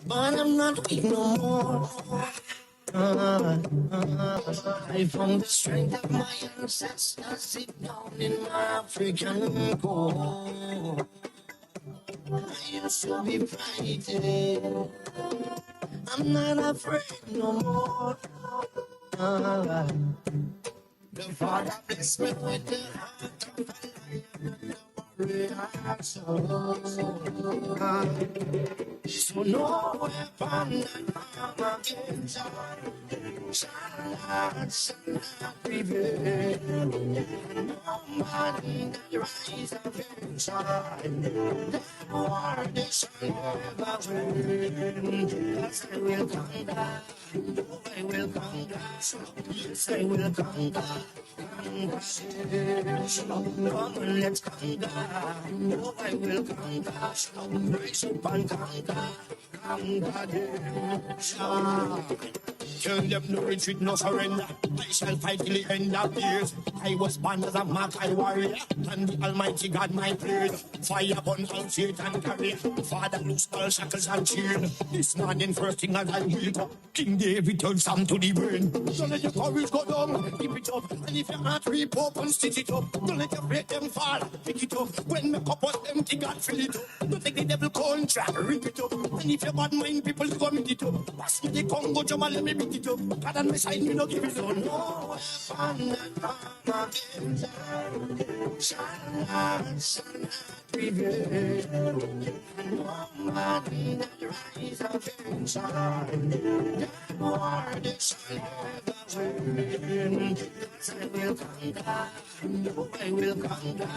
but I'm not weak no more. I found the strength of my ancestors deep down in my African core. I used to be fighting. I'm not afraid no more. The Father bless me with the heart of a lion. So no weapon that come against us shall not prevail. No man that rise up inside the war they shall never win. 'Cause I will conquer, no, I will conquer, yes I will conquer. Come on, let's conquer. No, I will conquer. Rise up and conquer. Conquer them. Tell them no retreat, no surrender. I shall fight till the end of years. I was born as a Makai warrior, and the Almighty God my praise. Fire upon all Satan carry. Father loose all shackles and chain. This morning first thing as I wake up, King David turns some to the brain. Don't let your courage go down, keep it up. And if your heart rip up and stitch it up, don't let your faith them fall, pick it up. When the cup was empty, God fill it up. Don't take the devil contract, rip it up. And if your bad mind people commit it up, pass me the Congo, Jama, let me beat it up. God and my side, me no give it up. No weapon that come against us shall not prevail. No man that rise up inside the war they shall never win. 'Cause I will conquer, no, I will conquer,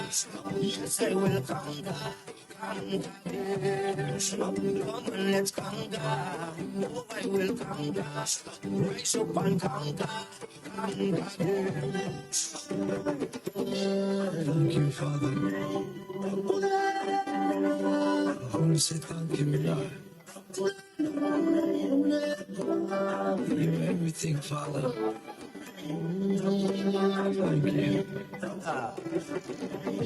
yes, I will conquer. Conquer this, come on, let's conquer. No, I will conquer. Rise up and conquer. Conquer this. Thank you, Father. I want to say thank you, Lord. You're everything, Father. Thank you.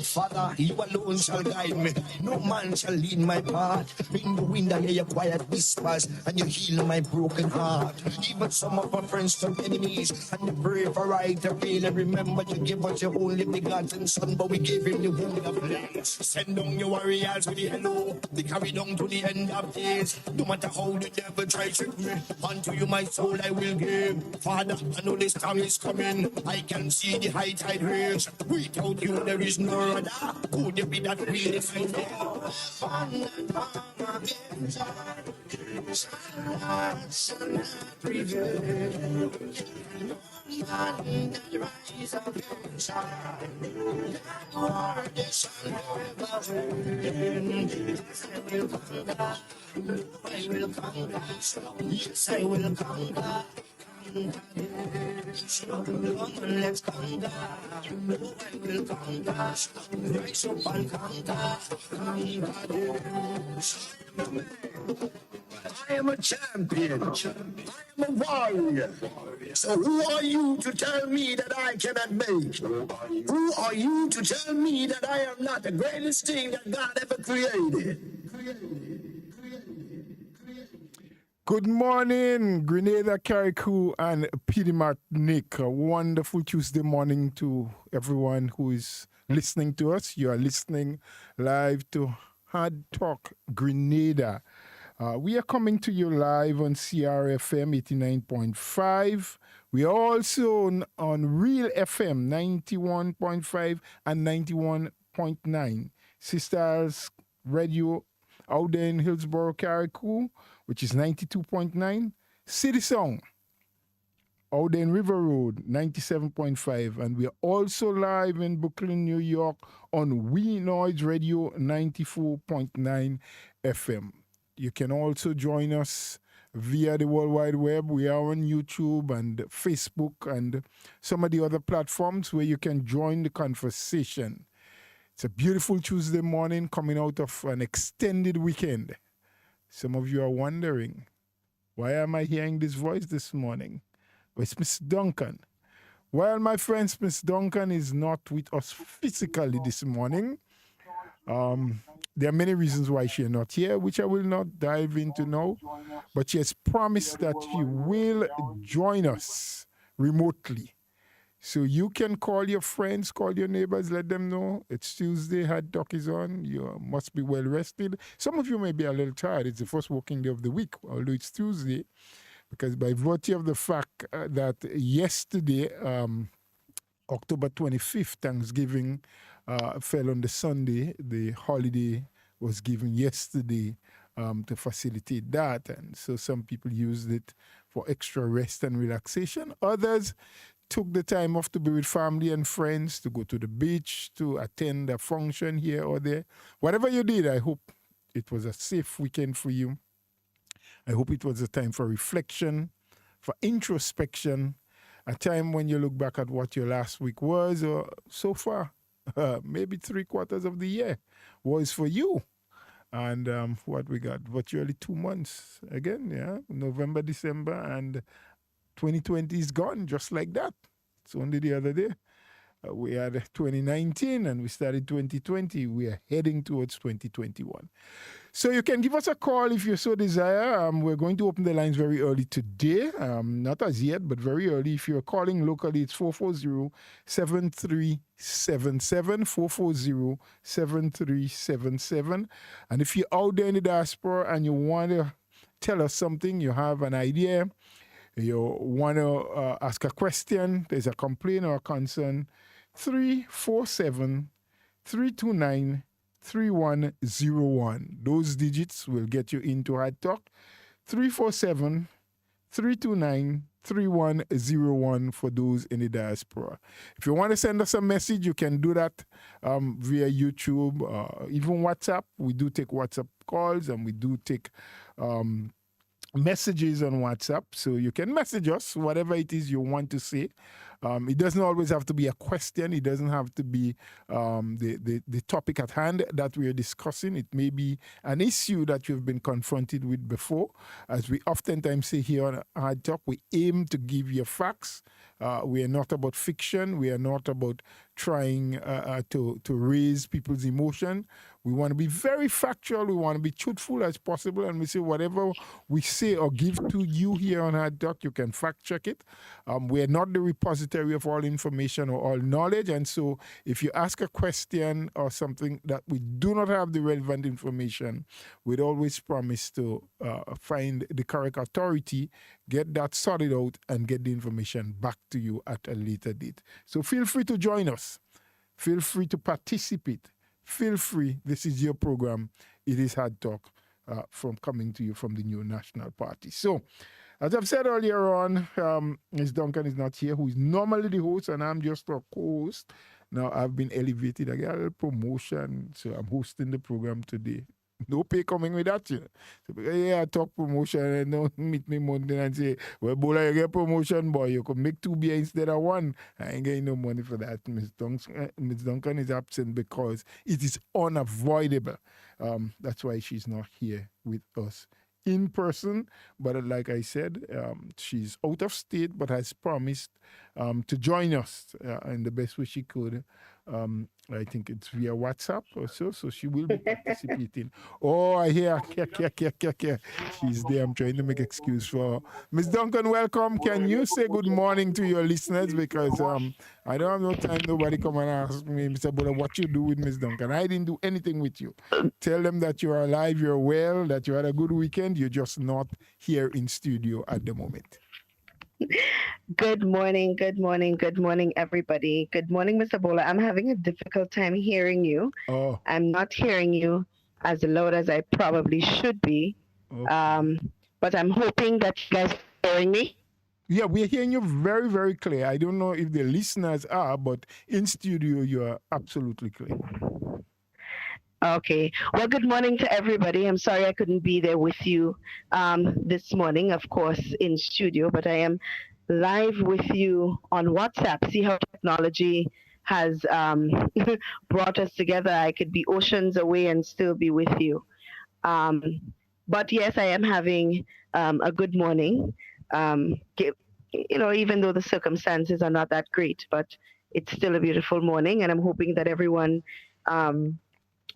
Father, you alone shall guide me. No man shall lead my path. In the wind I hear your quiet whispers, and you heal my broken heart. Even some of my friends turn enemies, and they pray for right to fail. And remember to give us your only begotten son, but we gave him the whole of place. Send down your warriors with the hello. They carry down to the end of days. No matter how the devil tries to trick me, unto you my soul I will give. Father, I know this time is coming. I can see the high tide rage. Without you there is no other. Could it be that really fight there? Shall not prevail. Man that rise up inside that war they shall never win. 'Cause I will conquer, I will conquer, yes I will conquer. Come on, let's conquer. No, I will conquer. Rise up and conquer. Conquer this. I am a champion. I am a warrior. So who are you to tell me that I cannot make? Who are you to tell me that I am not the greatest thing that God ever created? Good morning, Grenada, Carriacou, and Petite Martinique. A wonderful Tuesday morning to everyone who is listening to us. You are listening live to Hard Talk Grenada. We are coming to you live on CRFM 89.5. We are also on Real FM 91.5 and 91.9. Sisters Radio out there in Hillsborough, Carriacou, which is 92.9. City Song out there in River Road, 97.5. And we are also live in Brooklyn, New York on We Noise Radio 94.9 FM. You can also join us via the World Wide Web. We are on YouTube and Facebook and some of the other platforms where you can join the conversation. It's a beautiful Tuesday morning coming out of an extended weekend. Some of you are wondering, why am I hearing this voice this morning? Well, it's Miss Duncan. Well, my friends, Miss Duncan is not with us physically this morning. there are many reasons why she is not here, which I will not dive into now. But she has promised that she will join us remotely. So you can call your friends, call your neighbors, let them know it's Tuesday, Hard Talk is on. You must be well rested. Some of you may be a little tired. It's the first working day of the week, although it's Tuesday, because by virtue of the fact that yesterday, October 25th, Thanksgiving, fell on the Sunday, the holiday was given yesterday to facilitate that. And so some people used it for extra rest and relaxation. Others took the time off to be with family and friends, to go to the beach, to attend a function here or there. Whatever you did, I hope it was a safe weekend for you. I hope it was a time for reflection, for introspection, a time when you look back at what your last week was, or so far, maybe 3/4 of the year was for you. And what we got, virtually 2 months again, yeah, November, December, and 2020 is gone just like that. It's only the other day. We had 2019 and we started 2020. We are heading towards 2021. So you can give us a call if you so desire. We're going to open the lines very early today. Not as yet, but very early. If you're calling locally, it's 440-7377, 440-7377. And if you're out there in the diaspora and you want to tell us something, you have an idea, you want to ask a question, there's a complaint or a concern, 347-329-3101. Those digits will get you into Hard Talk. 347-329-3101 for those in the diaspora. If you want to send us a message, you can do that via YouTube, even WhatsApp. We do take WhatsApp calls and we do take messages on WhatsApp. So you can message us, whatever it is you want to say. It doesn't always have to be a question. It doesn't have to be the topic at hand that we are discussing. It may be an issue that you've been confronted with before. As we oftentimes say here on Hard Talk, we aim to give you facts. We are not about fiction. We are not about trying to raise people's emotion. We want to be very factual. We want to be truthful as possible. And we say whatever we say or give to you here on Hard Talk, you can fact check it. We are not the repository of all information or all knowledge. And so if you ask a question or something that we do not have the relevant information, we'd always promise to find the correct authority, get that sorted out, and get the information back to you at a later date. So feel free to join us. Feel free to participate. Feel free. This is your program. It is Hard Talk from coming to you from the New National Party. So, as I've said earlier on, Ms. Duncan is not here, who is normally the host, and I'm just a co-host. Now, I've been elevated. I got a little promotion, so I'm hosting the program today. No pay coming with that, you know. So, yeah, I talk promotion and don't meet me Monday and say, well, Bola, you get promotion, boy. You could make 2 beer instead of 1. I ain't getting no money for that. Ms. Duncan is absent because it is unavoidable. That's why she's not here with us in person. But like I said, she's out of state, but has promised to join us in the best way she could. I think it's via WhatsApp or so she will be participating. Oh, I hear, she's there. I'm trying to make excuse for her. Ms. Duncan, welcome. Can you say good morning to your listeners? Because I don't have no time. Nobody come and ask me, Mr. Bola, what you do with Ms. Duncan. I didn't do anything with you. Tell them that you're alive, you're well, that you had a good weekend. You're just not here in studio at the moment. Good morning, everybody. Good morning, Mr. Bola. I'm having a difficult time hearing you. Oh. I'm not hearing you as loud as I probably should be. Okay. But I'm hoping that you guys are hearing me. Yeah, we're hearing you very, very clear. I don't know if the listeners are, but in studio, you are absolutely clear. Okay. Well, good morning to everybody. I'm sorry I couldn't be there with you this morning, of course, in studio, but I am live with you on WhatsApp. See how technology has brought us together. I could be oceans away and still be with you. But yes, I am having a good morning. Even though the circumstances are not that great, but it's still a beautiful morning, and I'm hoping that everyone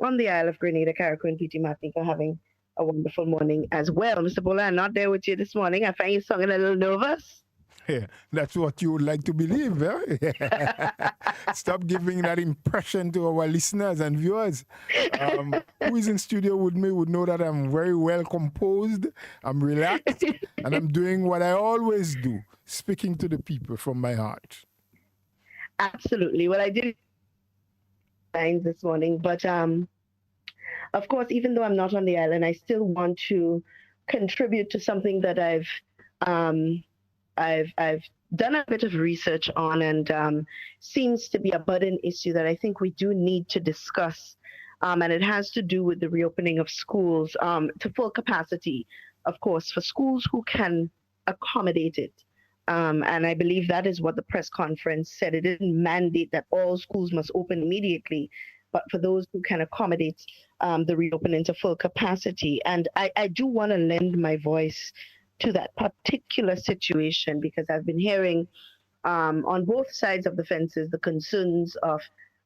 on the Isle of Grenada. Carriacou and PT Martinique are having a wonderful morning as well. Mr. Bola, I'm not there with you this morning. I find you sounding a little nervous. Yeah, that's what you would like to believe, eh? Stop giving that impression to our listeners and viewers. Who is in studio with me would know that I'm very well composed, I'm relaxed, and I'm doing what I always do, speaking to the people from my heart. Absolutely. Well, I did lines this morning, but of course, even though I'm not on the island, I still want to contribute to something that I've done a bit of research on, and seems to be a burden issue that I think we do need to discuss. And it has to do with the reopening of schools to full capacity, of course, for schools who can accommodate it. And I believe that is what the press conference said. It didn't mandate that all schools must open immediately, but for those who can accommodate the reopening to full capacity. And I do want to lend my voice to that particular situation, because I've been hearing on both sides of the fences the concerns of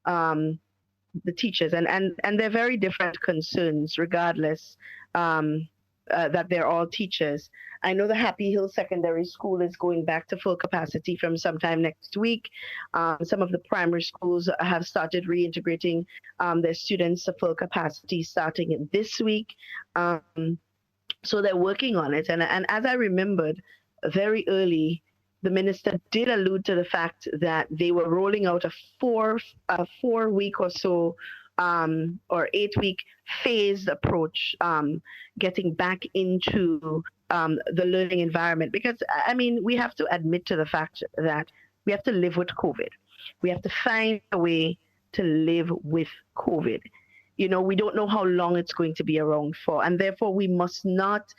the teachers, and they're very different concerns regardless that they're all teachers. I know the Happy Hill Secondary School is going back to full capacity from sometime next week. Some of the primary schools have started reintegrating their students to full capacity starting this week. So they're working on it. And as I remembered very early, the minister did allude to the fact that they were rolling out a four week or so or 8-week phased approach, getting back into the learning environment. Because, I mean, we have to admit to the fact that we have to live with COVID. We have to find a way to live with COVID. You know, we don't know how long it's going to be around for, and therefore we must not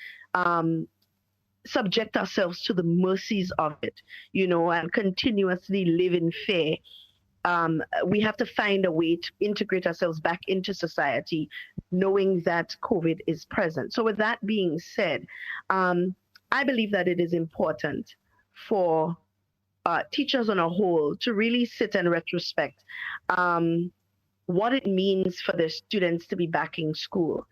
subject ourselves to the mercies of it, you know, and continuously live in fear. We have to find a way to integrate ourselves back into society, knowing that COVID is present. So with that being said, I believe that it is important for teachers on a whole to really sit and retrospect what it means for their students to be back in school.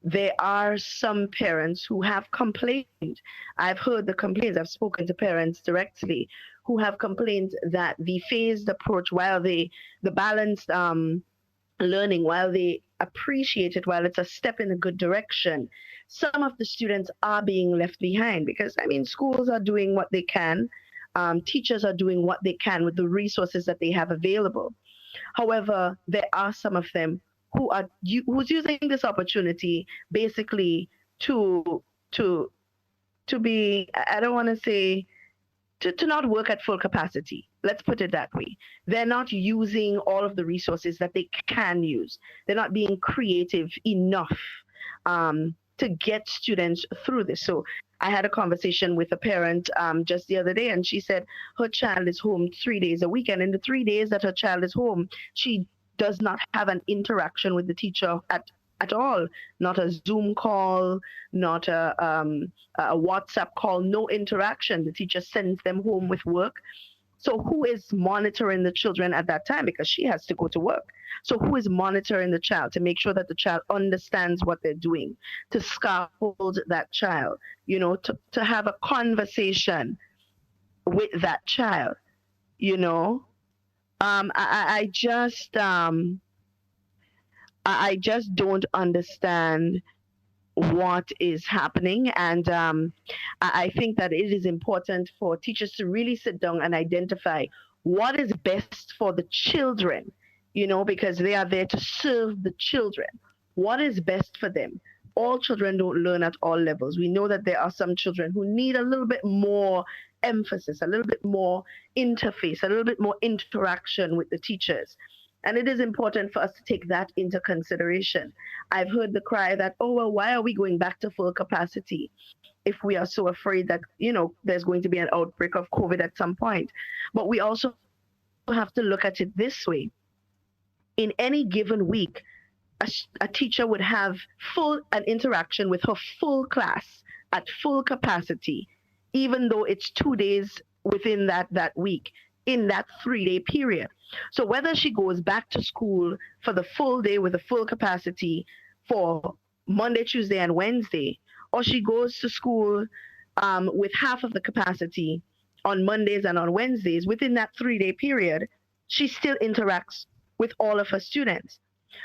There are some parents who have complained. I've heard the complaints. I've spoken to parents directly who have complained that the phased approach, while the balanced learning, while they appreciate it, while it's a step in a good direction, some of the students are being left behind, because, I mean, schools are doing what they can. Teachers are doing what they can with the resources that they have available. However, there are some of them who's using this opportunity basically to be, I don't want to say, to not work at full capacity. Let's put it that way. They're not using all of the resources that they can use. They're not being creative enough to get students through this. So I had a conversation with a parent just the other day, and she said her child is home 3 days a week. And in the 3 days that her child is home, she does not have an interaction with the teacher at all. Not a Zoom call, not a WhatsApp call, no interaction. The teacher sends them home with work. So who is monitoring the children at that time? Because she has to go to work. So who is monitoring the child to make sure that the child understands what they're doing, to scaffold that child, you know, to have a conversation with that child, you know? I just don't understand what is happening. And I think that it is important for teachers to really sit down and identify what is best for the children, you know, because they are there to serve the children. What is best for them? All children don't learn at all levels. We know that there are some children who need a little bit more emphasis, a little bit more interface, a little bit more interaction with the teachers. And it is important for us to take that into consideration. I've heard the cry that, oh, well, why are we going back to full capacity if we are so afraid that, you know, there's going to be an outbreak of COVID at some point? But we also have to look at it this way. In any given week, a teacher would have an interaction with her full class at full capacity, even though it's 2 days within that week. in that 3-day period. So whether she goes back to school for the full day with a full capacity for Monday, Tuesday, and Wednesday, or she goes to school with half of the capacity on Mondays and on Wednesdays, within that 3-day period, she still interacts with all of her students.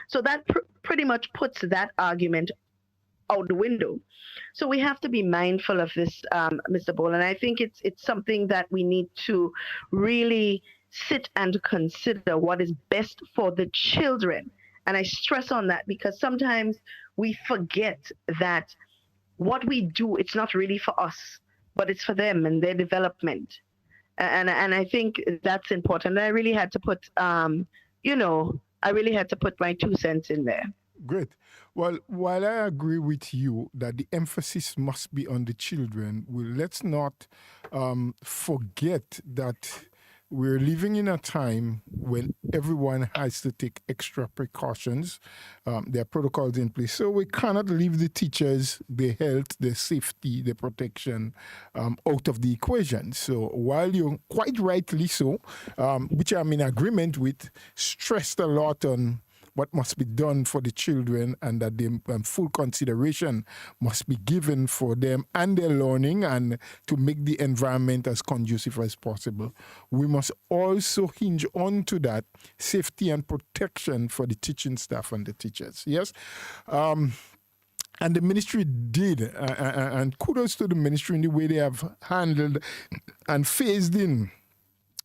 So that pretty much puts that argument out the window. So we have to be mindful of this, Mr. Ball, and I think it's something that we need to really sit and consider what is best for the children. And I stress on that because sometimes we forget that what we do, it's not really for us, but it's for them and their development. And I think that's important. I really had to put, I really had to put my 2 cents in there. Great. Well, while I agree with you that the emphasis must be on the children, let's not forget that we're living in a time when everyone has to take extra precautions. There are protocols in place. So we cannot leave the teachers, their health, their safety, their protection out of the equation. So while you're quite rightly so, which I'm in agreement with, stressed a lot on what must be done for the children and that the full consideration must be given for them and their learning and to make the environment as conducive as possible. We must also hinge on to that safety and protection for the teaching staff and the teachers. Yes? And the ministry did, and kudos to the ministry in the way they have handled and phased in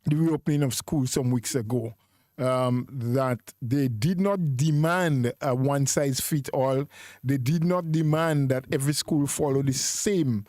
the reopening of schools some weeks ago. That they did not demand a one-size-fits-all. They did not demand that every school follow the same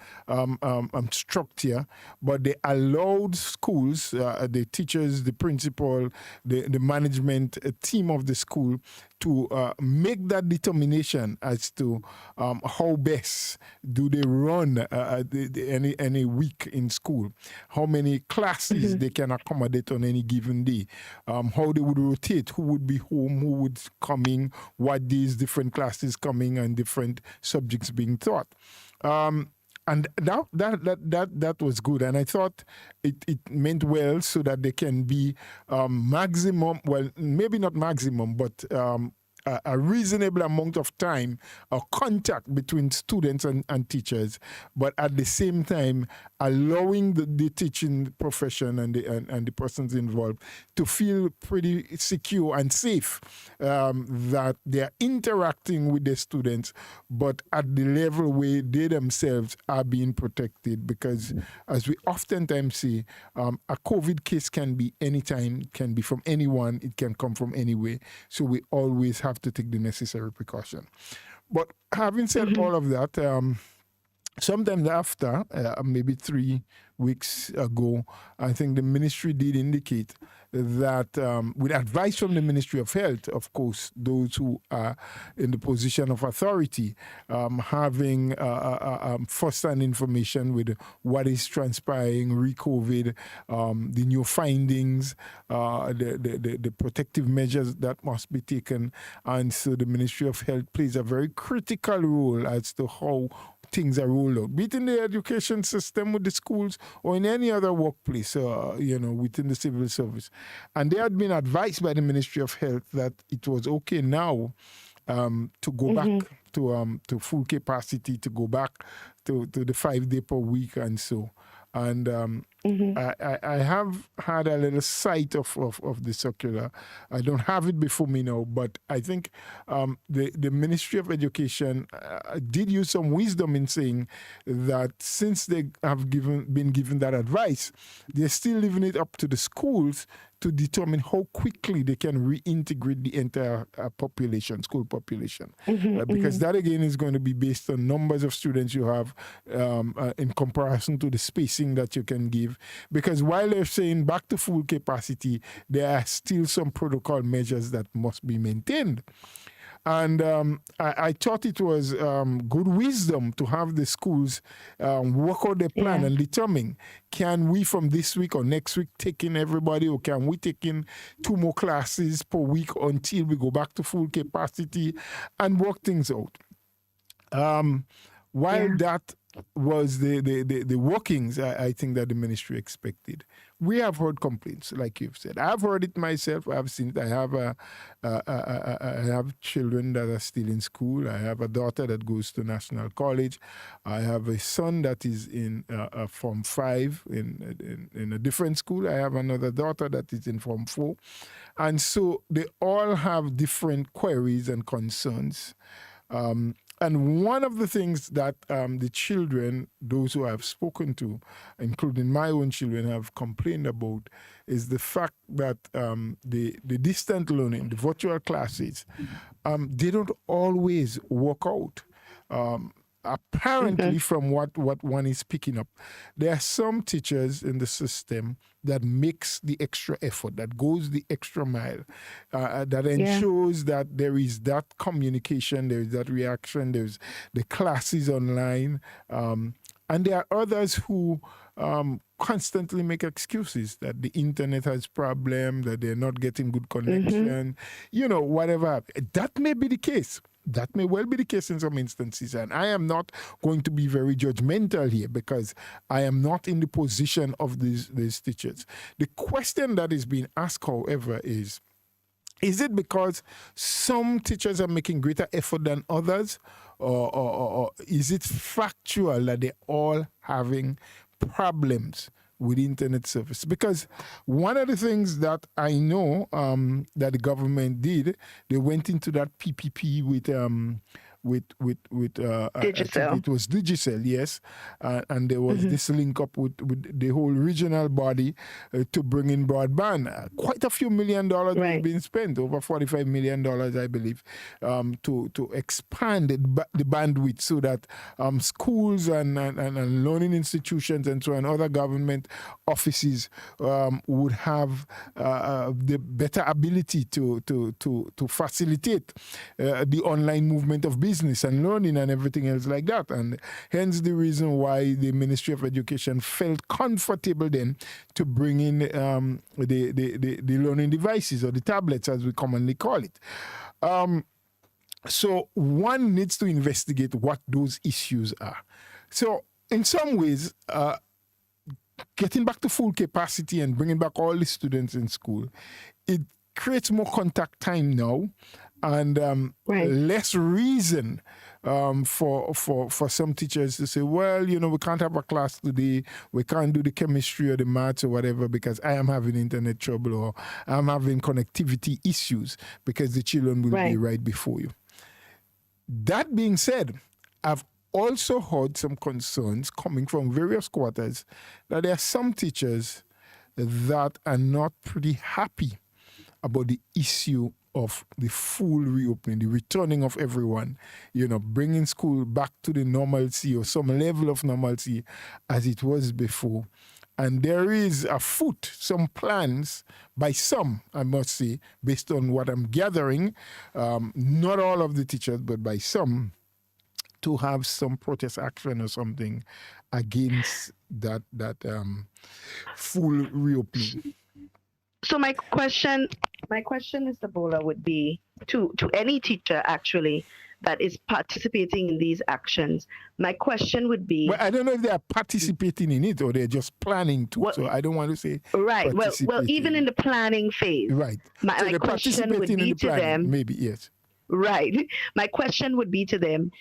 structure, but they allowed schools, the teachers, the principal, the management team of the school to make that determination as to how best do they run any week in school, how many classes they can accommodate on any given day, how they would rotate, who would be home, who would coming, what days different classes coming and different subjects being taught. And that was good. And I thought it meant well so that they can be maximum, well, maybe not maximum, but a reasonable amount of time or contact between students and teachers, but at the same time allowing the teaching profession and the persons involved to feel pretty secure and safe that they are interacting with the students, but at the level where they themselves are being protected. Because as we oftentimes say, a COVID case can be anytime, can be from anyone, it can come from anywhere. So we always have to take the necessary precaution. But having said all of that, sometime after, maybe 3 weeks ago, I think the ministry did indicate that with advice from the Ministry of Health, of course, those who are in the position of authority, having first-hand information with what is transpiring, re-COVID, the new findings, the protective measures that must be taken. And so the Ministry of Health plays a very critical role as to how things are rolled out, be it in the education system with the schools or in any other workplace, within the civil service. And they had been advised by the Ministry of Health that it was okay now to go back to full capacity, to go back to the 5 day per week and so. And I have had a little sight of the circular. I don't have it before me now, but I think the Ministry of Education did use some wisdom in saying that since they have been given that advice, they're still leaving it up to the schools to determine how quickly they can reintegrate the entire school population. Because that, again, is going to be based on numbers of students you have in comparison to the spacing that you can give. Because while they're saying back to full capacity, there are still some protocol measures that must be maintained. And I thought it was good wisdom to have the schools work out their plan and determine, can we from this week or next week take in everybody, or can we take in 2 more classes per week until we go back to full capacity and work things out. While that was the workings I think that the ministry expected. We have heard complaints, like you've said. I've heard it myself. I've seen it. I have children that are still in school. I have a daughter that goes to National College. I have a son that is in Form 5 in a different school. I have another daughter that is in Form 4. And so they all have different queries and concerns. And one of the things that the children, those who I've spoken to, including my own children, have complained about is the fact that the distant learning, the virtual classes, they don't always work out. Apparently, from what one is picking up, there are some teachers in the system that makes the extra effort, that goes the extra mile, that ensures that there is that communication, there is that reaction, there's the classes online, and there are others who constantly make excuses that the internet has problem, that they're not getting good connection, whatever. That may be the case. That may well be the case in some instances. And I am not going to be very judgmental here because I am not in the position of these teachers. The question that is being asked, however, is it because some teachers are making greater effort than others? Or is it factual that they're all having problems with internet service? Because one of the things that I know that the government did, they went into that PPP with Digicel. it was Digicel, yes, and there was this link up with the whole regional body to bring in broadband. Quite a few $1 million have been spent, over $45 million, I believe, to expand the bandwidth so that schools and learning institutions and so on, other government offices would have the better ability to facilitate the online movement of business and learning and everything else like that. And hence the reason why the Ministry of Education felt comfortable then to bring in the learning devices, or the tablets as we commonly call it. So one needs to investigate what those issues are. So in some ways, getting back to full capacity and bringing back all the students in school, it creates more contact time now, and less reason for some teachers to say, well, we can't have a class today, we can't do the chemistry or the maths or whatever because I am having internet trouble or I'm having connectivity issues, because the children will be right before you. That being said, I've also heard some concerns coming from various quarters that there are some teachers that are not pretty happy about the issue of the full reopening, the returning of everyone, bringing school back to the normalcy or some level of normalcy as it was before. And there is afoot some plans by some, I must say, based on what I'm gathering, not all of the teachers, but by some, to have some protest action or something against that full reopening. So my question, Mr. Bola, would be to any teacher actually that is participating in these actions. My question would be... Well, I don't know if they are participating in it or they're just planning to. So I don't want to say... Right. Well, even in the planning phase. Right. My question would be to them... Maybe, yes. Right. My question would be to them,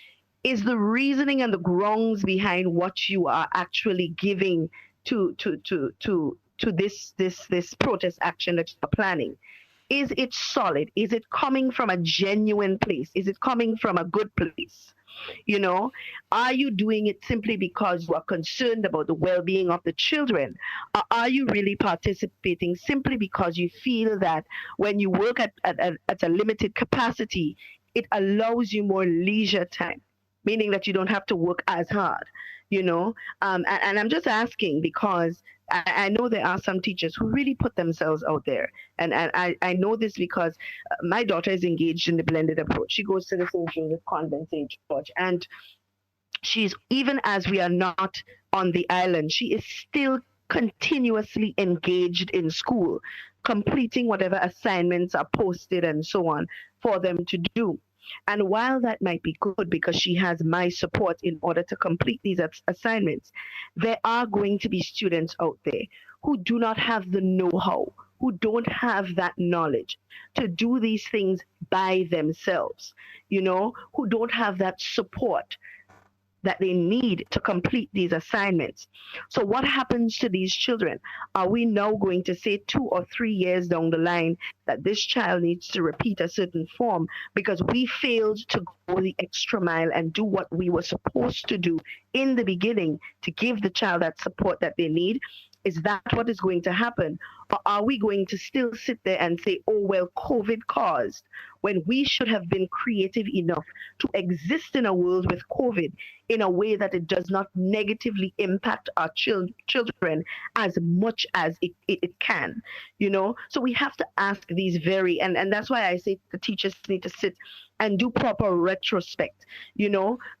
is the reasoning and the grounds behind what you are actually giving to this protest action that you're planning, is it solid? Is it coming from a genuine place? Is it coming from a good place? Are you doing it simply because you are concerned about the well-being of the children? Or are you really participating simply because you feel that when you work at a limited capacity, it allows you more leisure time, meaning that you don't have to work as hard, and I'm just asking because I know there are some teachers who really put themselves out there. And I know this because my daughter is engaged in the blended approach. She goes to the St. Joseph Convent St. George. And she's, even as we are not on the island, she is still continuously engaged in school, completing whatever assignments are posted and so on for them to do. And while that might be good because she has my support in order to complete these assignments, there are going to be students out there who do not have the know how, who don't have that knowledge to do these things by themselves, who don't have that support that they need to complete these assignments. So what happens to these children? Are we now going to say 2 or 3 years down the line that this child needs to repeat a certain form because we failed to go the extra mile and do what we were supposed to do in the beginning to give the child that support that they need? Is that what is going to happen? Or are we going to still sit there and say, oh, well, COVID caused, when we should have been creative enough to exist in a world with COVID in a way that it does not negatively impact our children as much as it can, So we have to ask these and that's why I say the teachers need to sit and do proper retrospect,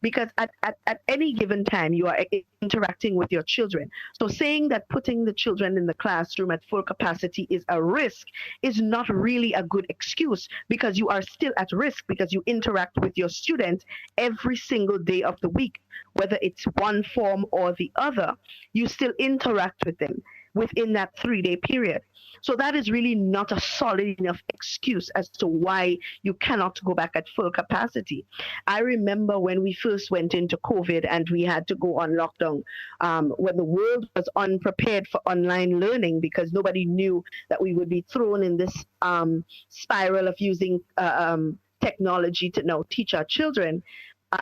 because at any given time you are interacting with your children. So saying that putting the children in the classroom at full capacity is a risk is not really a good excuse, because you are still at risk because you interact with your students every single day of the week, whether it's one form or the other. You still interact with them within that 3-day period. So that is really not a solid enough excuse as to why you cannot go back at full capacity. I remember when we first went into COVID and we had to go on lockdown, when the world was unprepared for online learning because nobody knew that we would be thrown in this spiral of using technology to now teach our children.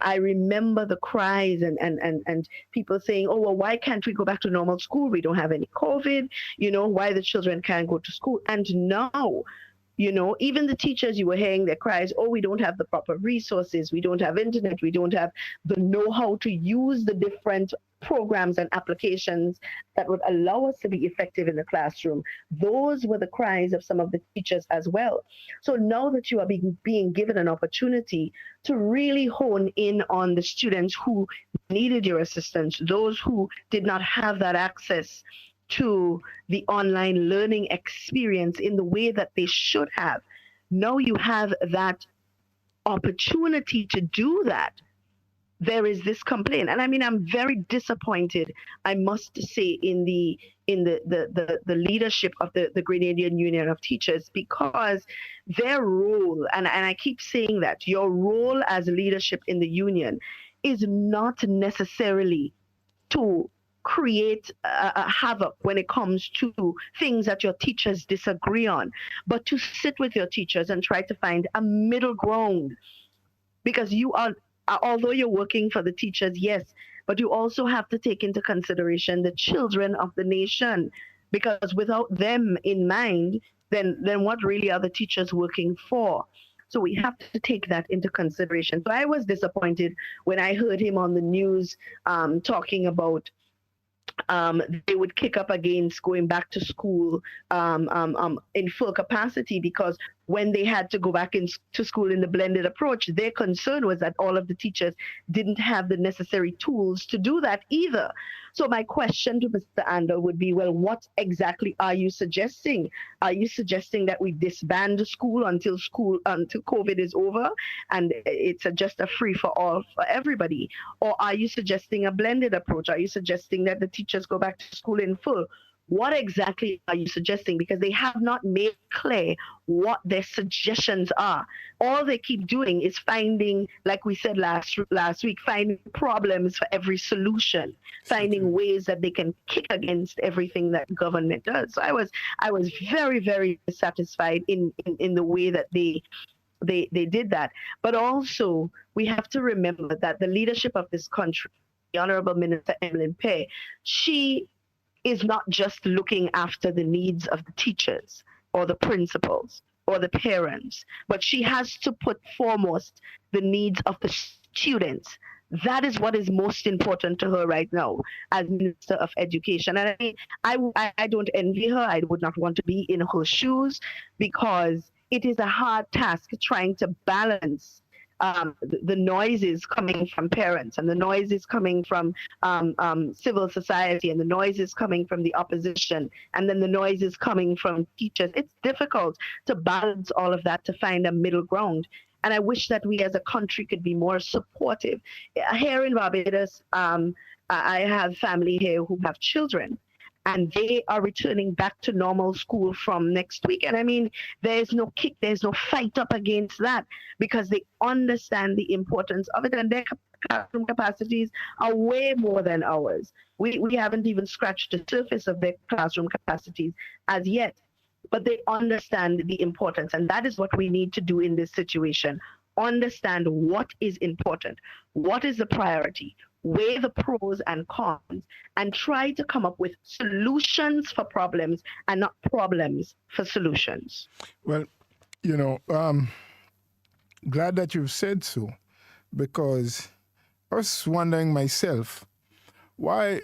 I remember the cries and people saying, oh, well, why can't we go back to normal school? We don't have any COVID, why the children can't go to school. And now, even the teachers, you were hearing their cries, oh, we don't have the proper resources, we don't have internet, we don't have the know-how to use the different programs and applications that would allow us to be effective in the classroom. Those were the cries of some of the teachers as well. So now that you are being given an opportunity to really hone in on the students who needed your assistance, those who did not have that access to the online learning experience in the way that they should have, now you have that opportunity to do that. There is this complaint, and I mean, I'm very disappointed, I must say, in the leadership of the Grenadian Union of Teachers, because their role, and I keep saying that your role as leadership in the union is not necessarily to create a havoc when it comes to things that your teachers disagree on, but to sit with your teachers and try to find a middle ground, because you are, although you're working for the teachers, yes, but you also have to take into consideration the children of the nation, because without them in mind, then what really are the teachers working for? So we have to take that into consideration. So I was disappointed when I heard him on the news talking about they would kick up against going back to school in full capacity, because when they had to go back to school in the blended approach, their concern was that all of the teachers didn't have the necessary tools to do that either. So my question to Mr. Andel would be, well, what exactly are you suggesting? Are you suggesting that we disband school until COVID is over and it's just a free for all for everybody? Or are you suggesting a blended approach? Are you suggesting that the teachers go back to school in full? What exactly are you suggesting? Because they have not made clear what their suggestions are. All they keep doing is finding, like we said last week, finding problems for every solution, finding ways that they can kick against everything that government does. So I was very, very dissatisfied in the way that they did that. But also, we have to remember that the leadership of this country, the Honorable Minister Emmeline Pay, she is not just looking after the needs of the teachers or the principals or the parents, but she has to put foremost the needs of the students. That is what is most important to her right now as Minister of Education. And I don't envy her. I would not want to be in her shoes, because it is a hard task trying to balance the noises coming from parents and the noises coming from civil society and the noises coming from the opposition and then the noises coming from teachers. It's difficult to balance all of that to find a middle ground. And I wish that we as a country could be more supportive. Here in Barbados, I have family here who have children, and they are returning back to normal school from next week. And I mean, there's no kick, there's no fight up against that, because they understand the importance of it, and their classroom capacities are way more than ours. We haven't even scratched the surface of their classroom capacities as yet, but they understand the importance, and that is what we need to do in this situation. Understand what is important, what is the priority, weigh the pros and cons, and try to come up with solutions for problems and not problems for solutions. Well, glad that you've said so, because I was wondering myself why,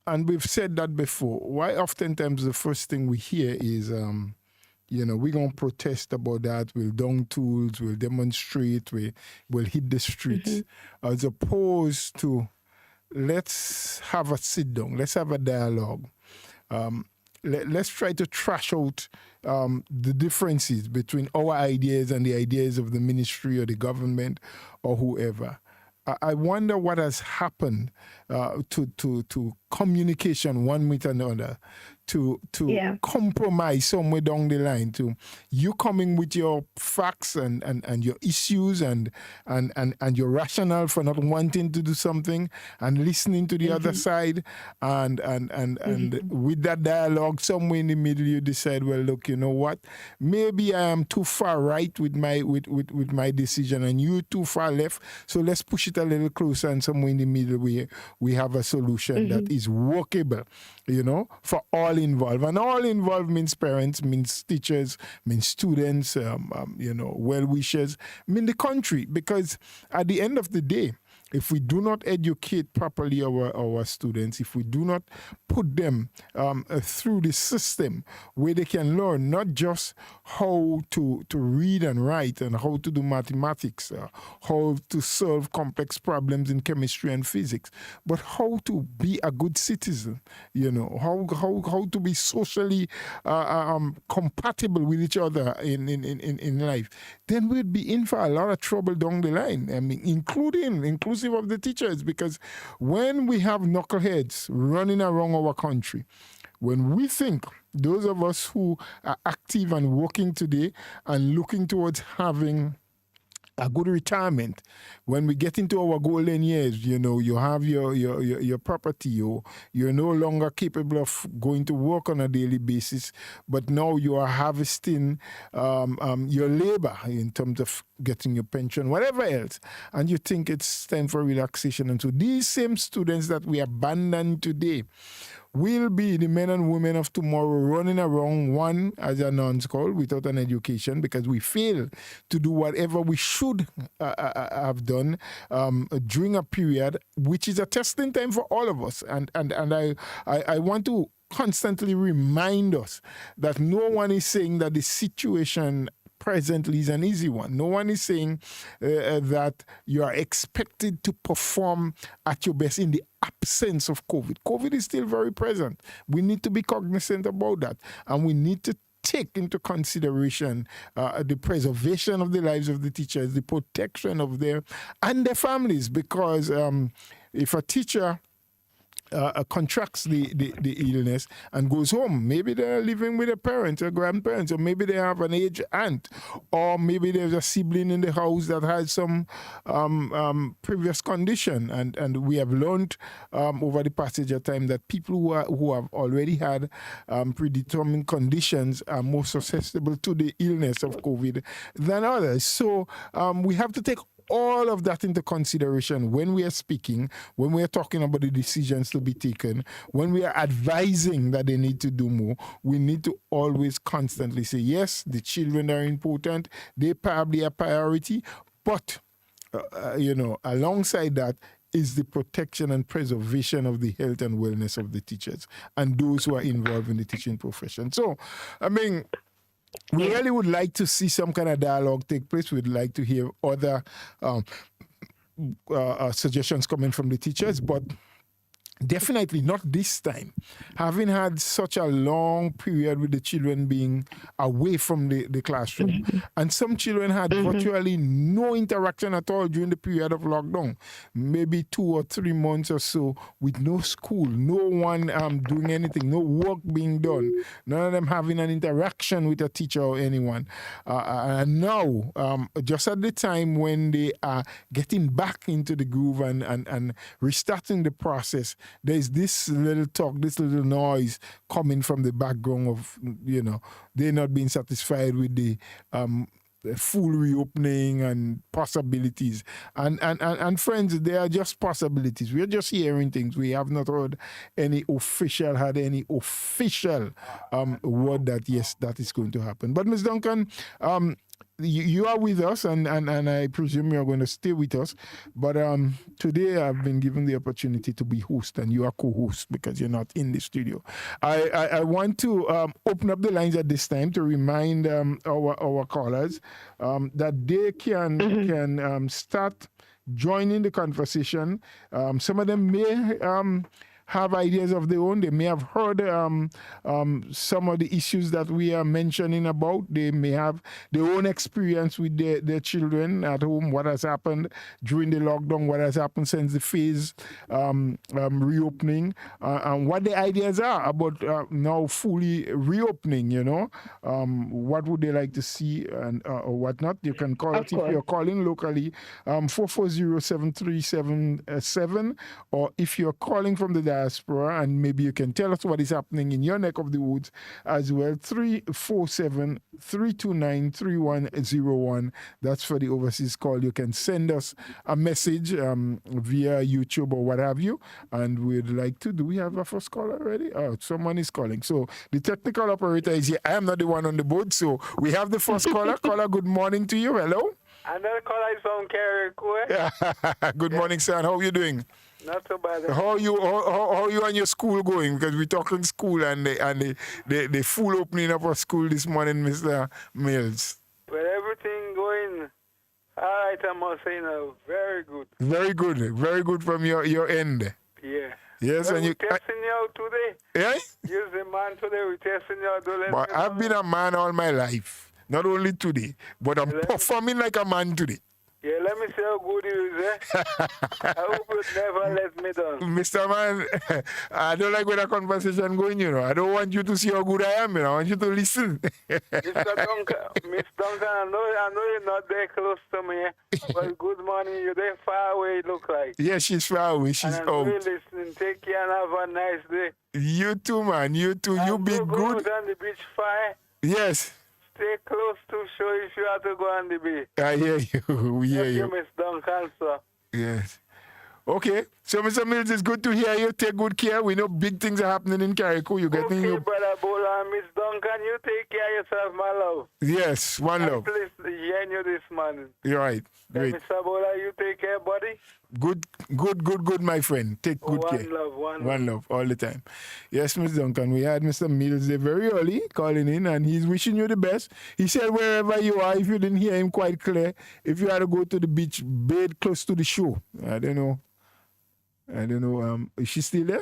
and we've said that before, why oftentimes the first thing we hear is, we're going to protest about that, we'll down tools, we'll demonstrate, we'll hit the streets, as opposed to let's have a sit down, let's have a dialogue. Let's try to trash out the differences between our ideas and the ideas of the ministry or the government or whoever. I wonder what has happened to communication one with another, to compromise somewhere down the line, to you coming with your facts and your issues and your rationale for not wanting to do something, and listening to the other side, and with that dialogue somewhere in the middle you decide, well, look, you know what, maybe I am too far right with my decision and you too far left, so let's push it a little closer, and somewhere in the middle we have a solution that is workable, for all involved. And all involved means parents, means teachers, means students, well-wishers, mean the country. Because at the end of the day, if we do not educate properly our students, if we do not put them through the system where they can learn not just how to read and write and how to do mathematics, how to solve complex problems in chemistry and physics, but how to be a good citizen, how to be socially compatible with each other in life, then we'd be in for a lot of trouble down the line. I mean, inclusive of the teachers, because when we have knuckleheads running around our country, when we think, those of us who are active and working today and looking towards having a good retirement, when we get into our golden years, you have your property, you're no longer capable of going to work on a daily basis, but now you are harvesting your labor in terms of getting your pension, whatever else, and you think it's time for relaxation. And so these same students that we abandon today will be the men and women of tomorrow, running around, one, as a numbskull, without an education, because we fail to do whatever we should have done during a period which is a testing time for all of us. And I want to constantly remind us that no one is saying that the situation presently is an easy one. No one is saying that you are expected to perform at your best in the absence of COVID. COVID is still very present. We need to be cognizant about that, and we need to take into consideration the preservation of the lives of the teachers, the protection of their and their families, because if a teacher contracts the illness and goes home, maybe they're living with a parent or grandparents, or maybe they have an aged aunt, or maybe there's a sibling in the house that has some previous condition, and we have learned over the passage of time that people who have already had predetermined conditions are more susceptible to the illness of COVID than others. So we have to take all of that into consideration when we are speaking, when we are talking about the decisions to be taken, when we are advising that they need to do more. We need to always constantly say, yes, the children are important, they probably are priority, but alongside that is the protection and preservation of the health and wellness of the teachers and those who are involved in the teaching profession. So, I mean, we really would like to see some kind of dialogue take place. We'd like to hear other suggestions coming from the teachers, but Definitely not this time. Having had such a long period with the children being away from the classroom, and some children had virtually no interaction at all during the period of lockdown, maybe 2 or 3 months or so, with no school, no one doing anything, no work being done, none of them having an interaction with a teacher or anyone. And now, just at the time when they are getting back into the groove and restarting the process, there's this little talk, this little noise coming from the background of, they're not being satisfied with the full reopening and possibilities. And friends, they are just possibilities. We're just hearing things. We have not heard any official word that, yes, that is going to happen. But Ms. Duncan, you are with us, and I presume you're going to stay with us. But today I've been given the opportunity to be host, and you are co-host because you're not in the studio. I want to open up the lines at this time to remind our callers that they can start joining the conversation. Some of them may have ideas of their own. They may have heard some of the issues that we are mentioning about. They may have their own experience with their children at home, what has happened during the lockdown, what has happened since the phase reopening, and what the ideas are about now fully reopening, what would they like to see and or whatnot. You can call us if you're calling locally, 440-7377, or if you're calling from the diaspora, and maybe you can tell us what is happening in your neck of the woods as well. 347-329-3101. That's for the overseas call. You can send us a message via YouTube or what have you, and we'd like to. Do we have a first call already? Oh, someone is calling. So the technical operator is here. I am not the one on the board, so we have the first caller. Caller, good morning to you. Hello. Another caller is from Carriacou. Good morning, sir. How are you doing? Not so bad. How are you and your school going? Because we're talking school and the full opening up of school this morning, Mr. Mills. Well, everything going all right, I must say now. Very good. Very good. Very good from your end. Yeah. Yes, well, and you testing you out today. Yeah? You're the man today. We're testing you out. But I've been a man all my life. Not only today, but I'm performing like a man today. Yeah, let me see how good you is, eh? I hope you never let me down. Mr. Man, I don't like where the conversation going, I don't want you to see how good I am, I want you to listen. Mr. Duncan, Miss Duncan, I know you're not there close to me, but good morning. You're there far away, it look like. Yeah, she's far away. She's and I'm out. really listening. Take care and have a nice day. You too, man. You too. You be good. On the beach fire. Yes. Stay close to show if you have to go on the beach. I hear you. We hear you. Miss Duncan, sir. Yes. Okay. So, Mr. Mills, it's good to hear you. Take good care. We know big things are happening in Carriacou. You're getting okay, your... Brother Bola, Miss Duncan, you take care of yourself, my love. Yes, one love. Please hearing you this morning. You're right. Great. Mr. Bola, you take care, buddy. Good, my friend. Take good care. One love, all the time. Yes, Ms. Duncan, we had Mr. Mills there very early calling in, and he's wishing you the best. He said wherever you are, if you didn't hear him quite clear, if you had to go to the beach, bathe close to the shore. I don't know. Is she still there?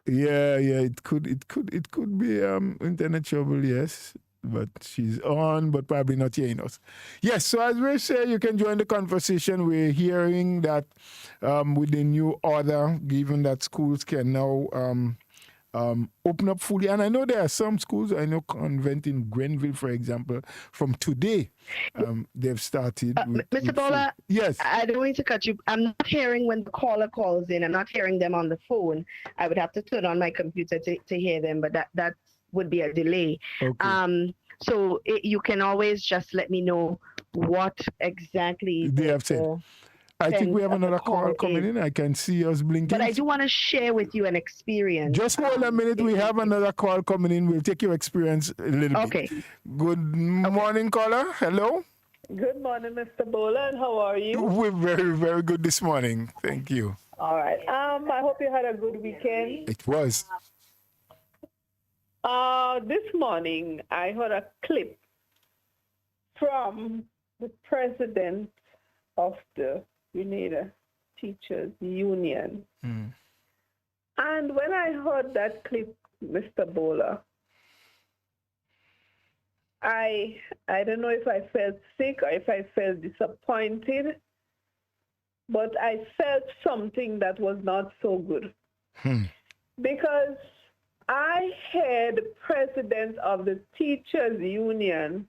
Yeah. It could be internet trouble. Yes. But she's on, but probably not hearing us. Yes, so as we say, you can join the conversation. We're hearing that with the new order, given that schools can now open up fully. And I know there are some schools, I know Convent in Grenville, for example, from today, they've started. Mr. Bola, yes. I don't mean to cut you. I'm not hearing when the caller calls in. I'm not hearing them on the phone. I would have to turn on my computer to hear them, but that would be a delay. Okay. So you can always just let me know what exactly they have said. I think we have another call coming in. I can see us blinking. But I do want to share with you an experience. Just hold a minute. We have another call coming in. We'll take your experience a little bit. Okay. Good morning, caller. Hello. Good morning, Mr. Bola, and how are you? We're very, very good this morning. Thank you. All right. I hope you had a good weekend. It was. This morning, I heard a clip from the president of the Grenada Teachers Union. Mm. And when I heard that clip, Mr. Bowler, I don't know if I felt sick or if I felt disappointed, but I felt something that was not so good. Because I heard the president of the Teachers Union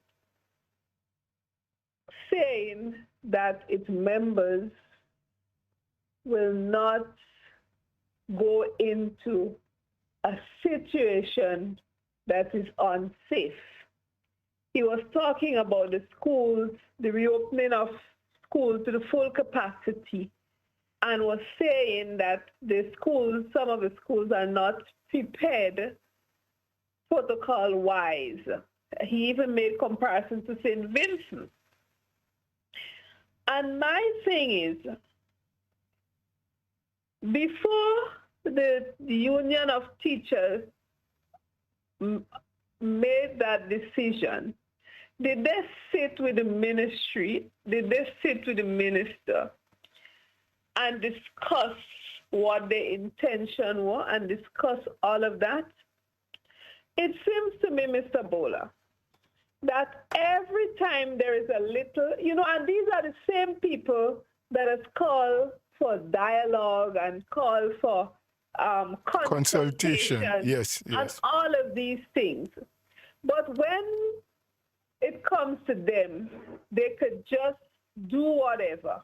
saying that its members will not go into a situation that is unsafe. He was talking about the schools, the reopening of schools to the full capacity, and was saying that the schools, some of the schools are not prepared protocol-wise. He even made comparisons to St. Vincent. And my thing is, before the Union of Teachers made that decision, did they sit with the ministry? Did they sit with the minister and discuss what their intention was and discuss all of that? It seems to me, Mr. Bowler, that every time there is a little, and these are the same people that has called for dialogue and called for Consultation. Yes. and all of these things. But when it comes to them, they could just do whatever,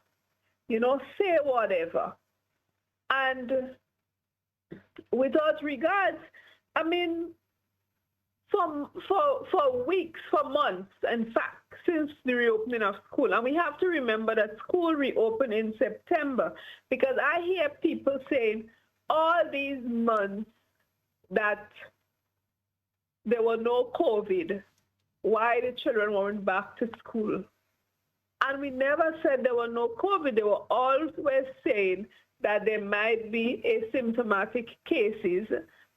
say whatever. And without regards, I mean, for weeks, for months, in fact, since the reopening of school. And we have to remember that school reopened in September, because I hear people saying all these months that there were no COVID, why the children weren't back to school. And we never said there were no COVID. They were always saying that there might be asymptomatic cases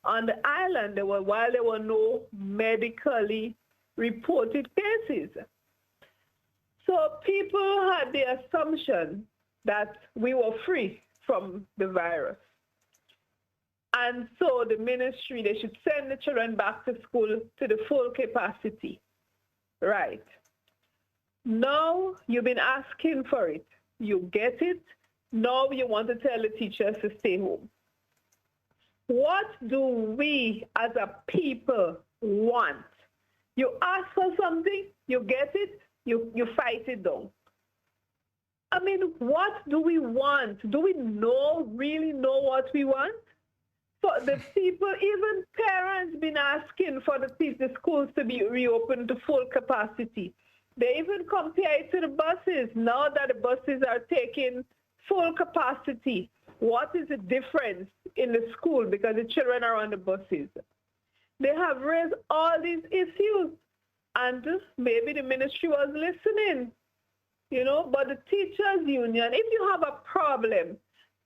on the island, while there were no medically reported cases. So people had the assumption that we were free from the virus. And so the ministry, they should send the children back to school to the full capacity. Right. Now you've been asking for it. You get it. Now you want to tell the teachers to stay home. What do we as a people want? You ask for something, you get it, you fight it down. I mean, what do we want? Do we really know what we want? So the people, even parents, been asking for the schools to be reopened to full capacity. They even compare it to the buses. Now that the buses are taking full capacity, what is the difference in the school because the children are on the buses? They have raised all these issues, and maybe the ministry was listening, but the teachers union, if you have a problem,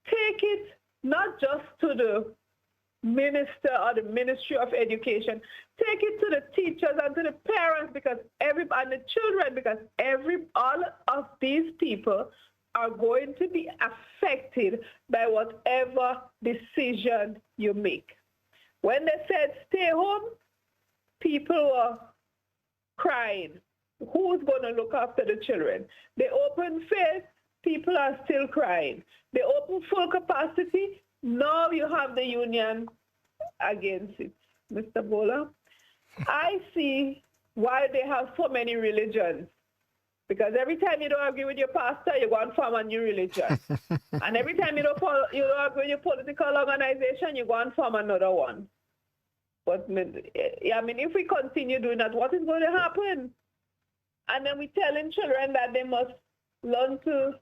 take it not just to the minister or the Ministry of Education, take it to the teachers and to the parents and the children, because all of these people are going to be affected by whatever decision you make. When they said stay home, people were crying. Who's going to look after the children? They open faith, people are still crying. They open full capacity, now you have the union against it. Mr. Bowler, I see why they have so many religions. Because every time you don't agree with your pastor, you go and form a new religion. And every time you don't agree with your political organization, you go and form another one. But if we continue doing that, what is going to happen? And then we're telling children that they must learn to,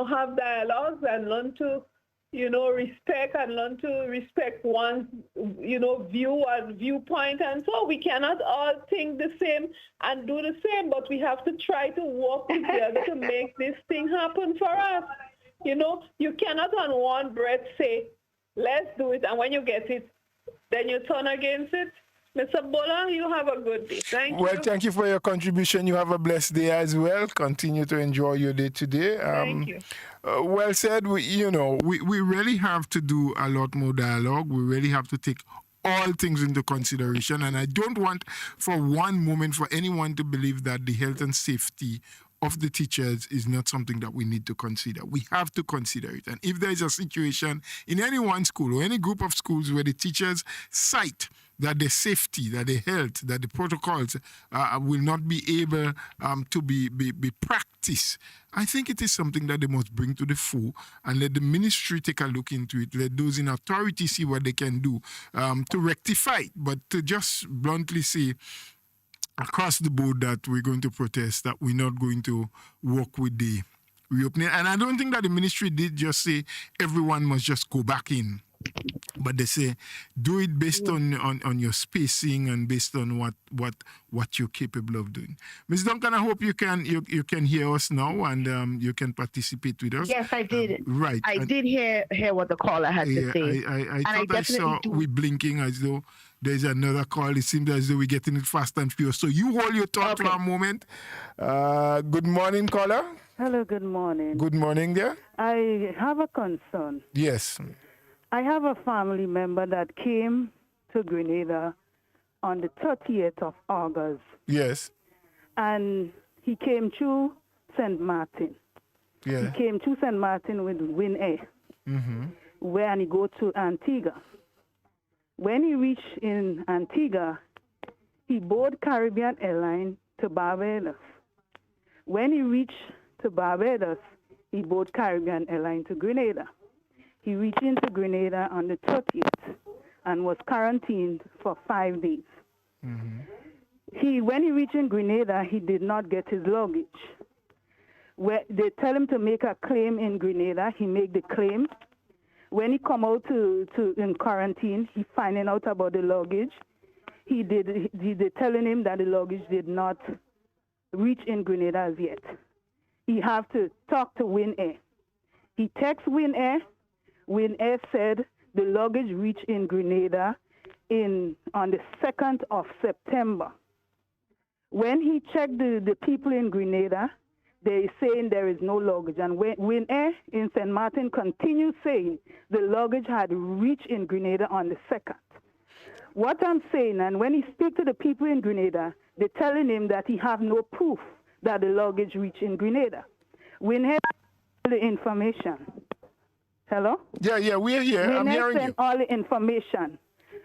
have dialogues and learn to, respect and learn to respect one's, view and viewpoint. And so we cannot all think the same and do the same, but we have to try to work together to make this thing happen for us. You cannot on one breath say, let's do it, and when you get it, then you turn against it. Mr. Bowler, you have a good day. Thank you. Well, thank you for your contribution. You have a blessed day as well. Continue to enjoy your day today. Thank you. Well said. We really have to do a lot more dialogue. We really have to take all things into consideration. And I don't want for one moment for anyone to believe that the health and safety of the teachers is not something that we need to consider. We have to consider it. And if there is a situation in any one school or any group of schools where the teachers cite that the safety, that the health, that the protocols will not be able to be practiced, I think it is something that they must bring to the fore and let the ministry take a look into it. Let those in authority see what they can do to rectify it. But to just bluntly say across the board that we're going to protest, that we're not going to work with the reopening. And I don't think that the ministry did just say everyone must just go back in. But they say do it based on your spacing and based on what you're capable of doing. Ms. Duncan, I hope you can hear us now and you can participate with us. Yes, I did. Right. I did hear what the caller had to say. I thought I saw we blinking as though there's another call. It seems as though we're getting it fast and furious. So you hold your thought for a moment. Good morning, caller. Hello, good morning. Good morning there. I have a concern. Yes. I have a family member that came to Grenada on the 30th of August. Yes. And he came to St. Martin. Yeah. He came to St. Martin with Win Air, where he go to Antigua. When he reached in Antigua, he boarded Caribbean Airlines to Barbados. When he reached to Barbados, he boarded Caribbean Airlines to Grenada. He reached into Grenada on the 30th and was quarantined for 5 days. When he reached in Grenada, he did not get his luggage. They tell him to make a claim in Grenada. He made the claim. When he come out in quarantine, he finding out about the luggage. They telling him that the luggage did not reach in Grenada as yet. He have to talk to Win Air. He texts Win Air. Win Air said the luggage reached in Grenada on the 2nd of September. When he checked the people in Grenada, they're saying there is no luggage. And Win Air in St. Martin continued saying the luggage had reached in Grenada on the 2nd. What I'm saying, and when he speaks to the people in Grenada, they're telling him that he have no proof that the luggage reached in Grenada. Win Air the information. Hello? Yeah, we're here. I'm hearing you. Sent all the information.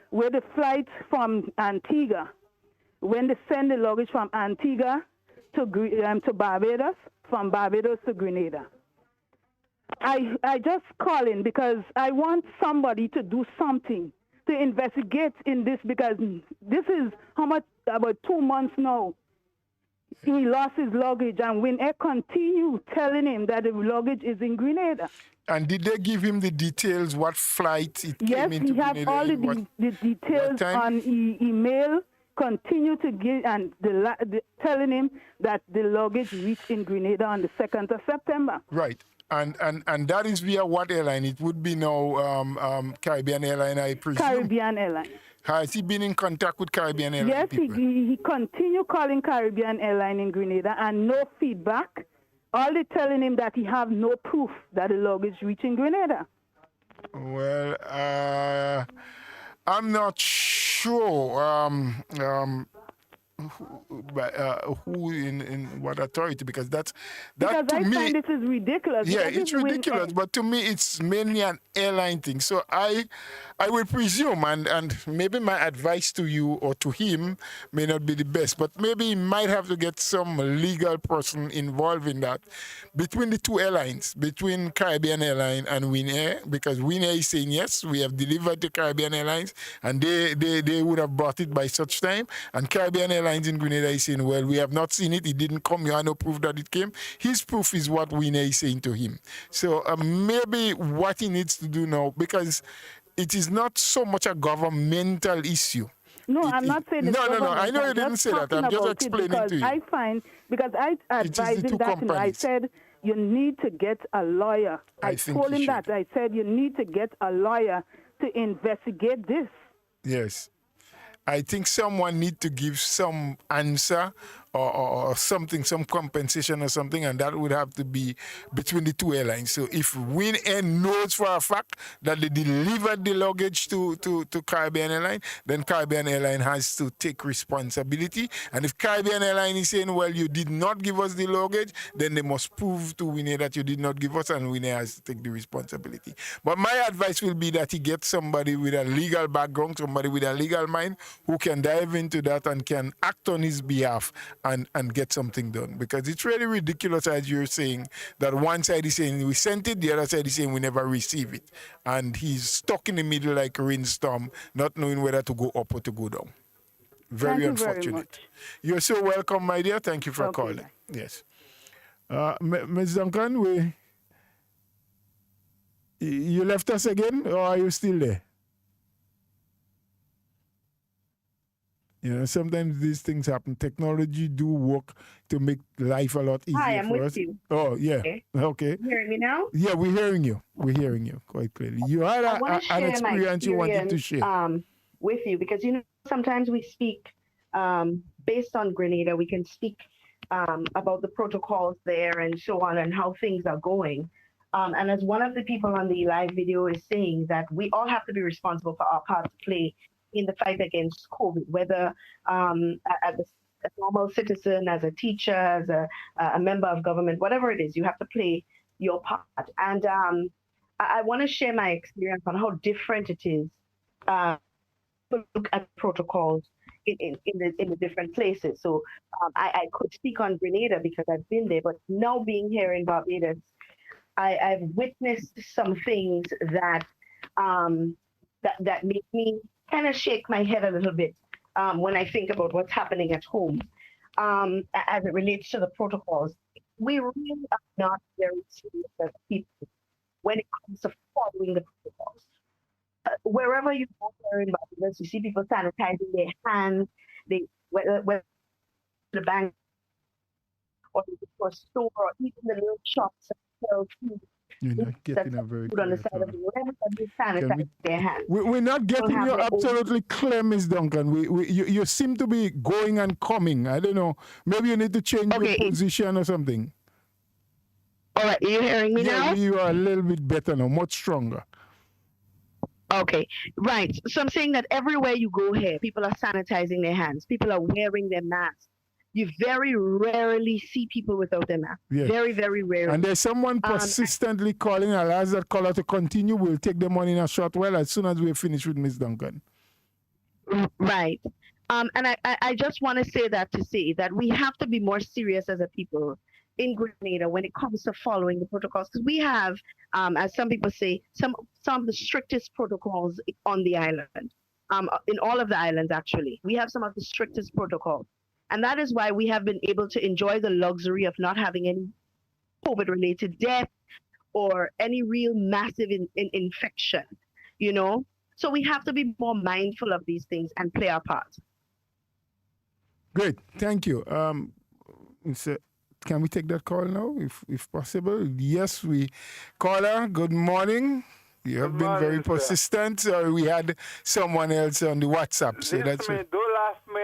Where the flight from Antigua, when they send the luggage from Antigua to Barbados, from Barbados to Grenada. I just call in because I want somebody to do something to investigate in this, because this is about 2 months now. He lost his luggage, and Win Air continue telling him that the luggage is in Grenada. And did they give him the details, what flight it came into Grenada? Yes, he has all the details on email. Continue to give, and telling him that the luggage reached in Grenada on the 2nd of September. Right. And that is via what airline? It would be now Caribbean Airline, I presume. Caribbean Airline. Has he been in contact with Caribbean Airline? Yes, he continued calling Caribbean Airline in Grenada and no feedback. All they telling him that he have no proof that the luggage reached in Grenada. Well, I'm not sure who in what authority, because that because to I me, find this is ridiculous. Yeah, it's ridiculous, but to me it's mainly an airline thing. So I will presume, and maybe my advice to you or to him may not be the best, but maybe he might have to get some legal person involved in that between the two airlines, between Caribbean Airline and Win Air, because Win Air is saying yes, we have delivered to Caribbean Airlines, and they would have brought it by such time, and Caribbean Airlines in Grenada is saying, well, we have not seen it, it didn't come, you have no proof that it came. His proof is what Win Air is saying to him. So maybe what he needs to do now, because it is not so much a governmental issue. No, I'm not saying it's No. I know you didn't say that. I'm just explaining to you. I find, because I advised him that, I said, you need to get a lawyer. I told him that. I said, you need to get a lawyer to investigate this. Yes. I think someone need to give some answer or something, some compensation or something, and that would have to be between the two airlines. So if Win Air knows for a fact that they delivered the luggage to Caribbean Airline, then Caribbean Airline has to take responsibility. And if Caribbean Airline is saying, well, you did not give us the luggage, then they must prove to Win Air that you did not give us, and Win Air has to take the responsibility. But my advice will be that he gets somebody with a legal background, somebody with a legal mind who can dive into that and can act on his behalf and get something done. Because it's really ridiculous, as you're saying, that one side is saying we sent it, the other side is saying we never receive it. And he's stuck in the middle like a rainstorm, not knowing whether to go up or to go down. Very Thank you very unfortunate. much. You're so welcome, my dear. Thank you for Okay, calling. bye. Yes. Ms. Duncan, you left us again, or are you still there? You know, sometimes these things happen. Technology do work to make life a lot easier Hi, I'm for with us. you. Oh, yeah. Okay. You hearing me now? Yeah, we're hearing you. We're hearing you quite clearly. You had I want to an share my experience you wanted to share. with you because sometimes we speak based on Grenada. We can speak about the protocols there and so on and how things are going. And as one of the people on the live video is saying, that we all have to be responsible for our part to play in the fight against COVID, whether as a normal citizen, as a teacher, as a member of government, whatever it is, you have to play your part. And I want to share my experience on how different it is to look at protocols in the different places. So I could speak on Grenada because I've been there, but now being here in Barbados, I've witnessed some things that that make me kind of shake my head a little bit when I think about what's happening at home as it relates to the protocols. We really are not very serious as people when it comes to following the protocols. Wherever you go there in Barbados, you see people sanitizing their hands. Whether the bank or the store or even the little shops that sell food. You're not getting a very Food on the clear side of call. the road, everybody sanitize their hands. We're not getting have you their own- absolutely clear, Miss Duncan. You seem to be going and coming. I don't know. Maybe you need to change Okay. your position or something. All right, are you hearing me now? You are a little bit better now, much stronger. Okay, right. So I'm saying that everywhere you go here, people are sanitizing their hands. People are wearing their masks. You very rarely see people without their mask. Yes. Very, very rarely. And there's someone persistently calling. I'll ask that caller to continue. We'll take them on in a short while as soon as we're finished with Miss Duncan. Right. And I just want to say that we have to be more serious as a people in Grenada when it comes to following the protocols, because we have, as some people say, some of the strictest protocols on the island, in all of the islands actually. We have some of the strictest protocols. And that is why we have been able to enjoy the luxury of not having any COVID-related death or any real massive infection, you know? So we have to be more mindful of these things and play our part. Great, thank you. Can we take that call now, if possible? Yes, caller, good morning. You have been very persistent. Sorry, we had someone else on the WhatsApp. So that's me, don't laugh me.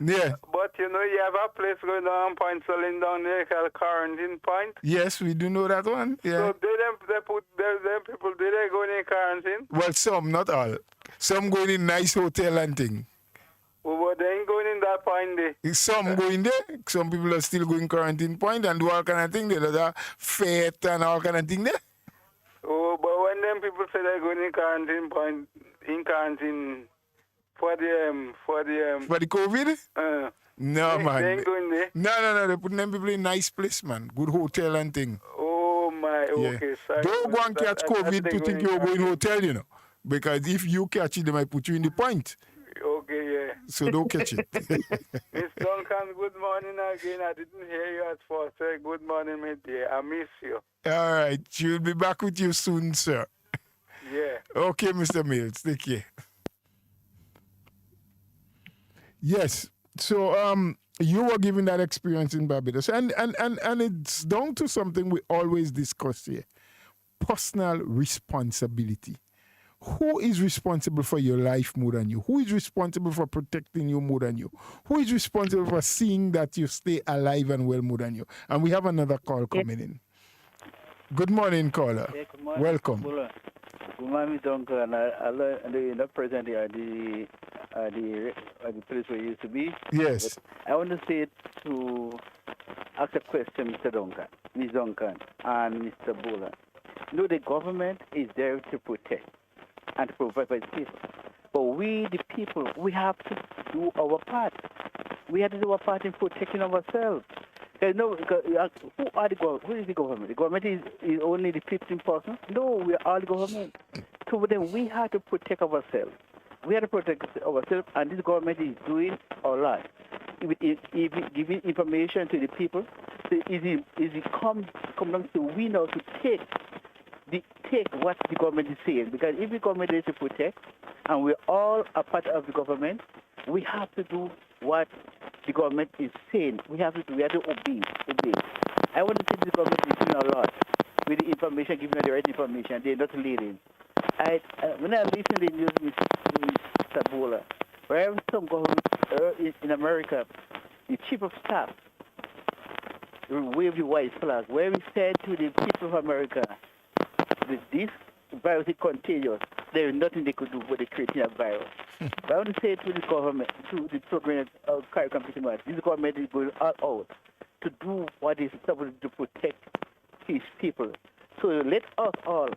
Yeah. But you have a place going down Point Sullen down there called Quarantine Point. Yes, we do know that one. Yeah. So they put them people, did they go in quarantine? Well, some, not all. Some going in nice hotel and thing. Well, they ain't going in that point there. Some going there. Some people are still going Quarantine Point and do all kind of thing. There's a fete and all kind of thing there. Oh, but when them people say they're going in Quarantine Point, in quarantine for the COVID? No, man. They ain't going there. No. They're putting them people in nice place, man. Good hotel and thing. Oh, my. Yeah. Okay, sorry. Don't go and catch COVID to think you're going hotel, you know. Because if you catch it, they might put you in the point. Okay, yeah. So don't catch it. Miss Duncan, good morning again. I didn't hear you at first. Say good morning, my dear. I miss you. All right. She'll be back with you soon, sir. Yeah. Okay, Mr. Mills. Take care. Yes. So you were given that experience in Barbados. And it's down to something we always discuss here. Personal responsibility. who is responsible for your life more than you? Who is responsible for protecting you more than you? Who is responsible for seeing that you stay alive and well more than you? And we have another call coming in. Good morning, caller. Yeah, good morning. Welcome. Good morning, Duncan. I'm not present here at the place where you used to be. Yes. But I want to say to ask a question, Mr. Duncan, Ms. Duncan, and Mr. Bola. The government is there to protect and to provide for the people. But we, the people, we have to do our part. We have to do our part in protecting ourselves. Who is the government? The government is only the 15%? No, we are all the government. So then we have to protect ourselves. We have to protect ourselves, and this government is doing a lot. Giving information to the people, so it comes down to we know to take what the government is saying. Because if the government is to protect, and we're all a part of the government, we have to do what the government is saying. We have to obey. I want to say the government is doing a lot with the information, giving us the right information. They're not leading. When I listen to the news with Sabola, where some government in America, the chief of staff waved the white flag, where he said to the people of America that this virus is contagious. There is nothing they could do but they creating a virus. But I want to say to the government, to the program of CARICOM, this government is going all out to do what is supposed to protect his people. So let us all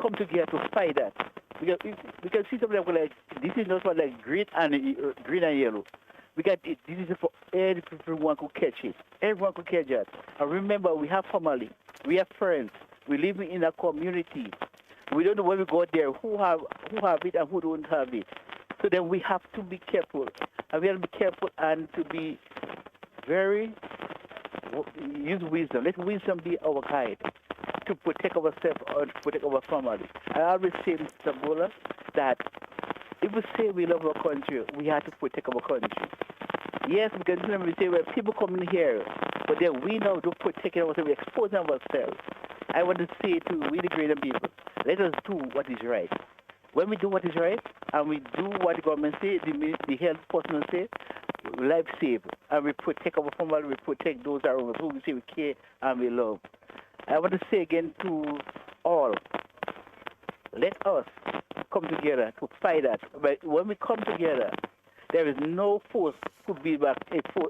come together to fight that. Because see something like this is not for like green and yellow. This is for everyone who catch it. Everyone could catch it. And remember, we have family, we have friends, we live in a community. We don't know when we go there who have it and who don't have it. So then we have to be careful. And we have to be careful and to be use wisdom. Let wisdom be our guide to protect ourselves and to protect our family. I always say, Mr. Bola, that if we say we love our country, we have to protect our country. Yes, because we say when people come in here, but then we know to protect ourselves, we expose ourselves. I want to say to we the greater people, let us do what is right. When we do what is right, and we do what the government say, the health personnel say, life save, and we protect our family, we protect those around us who we say we care and we love. I want to say again to all, let us come together to fight that. But when we come together, there is no force could be back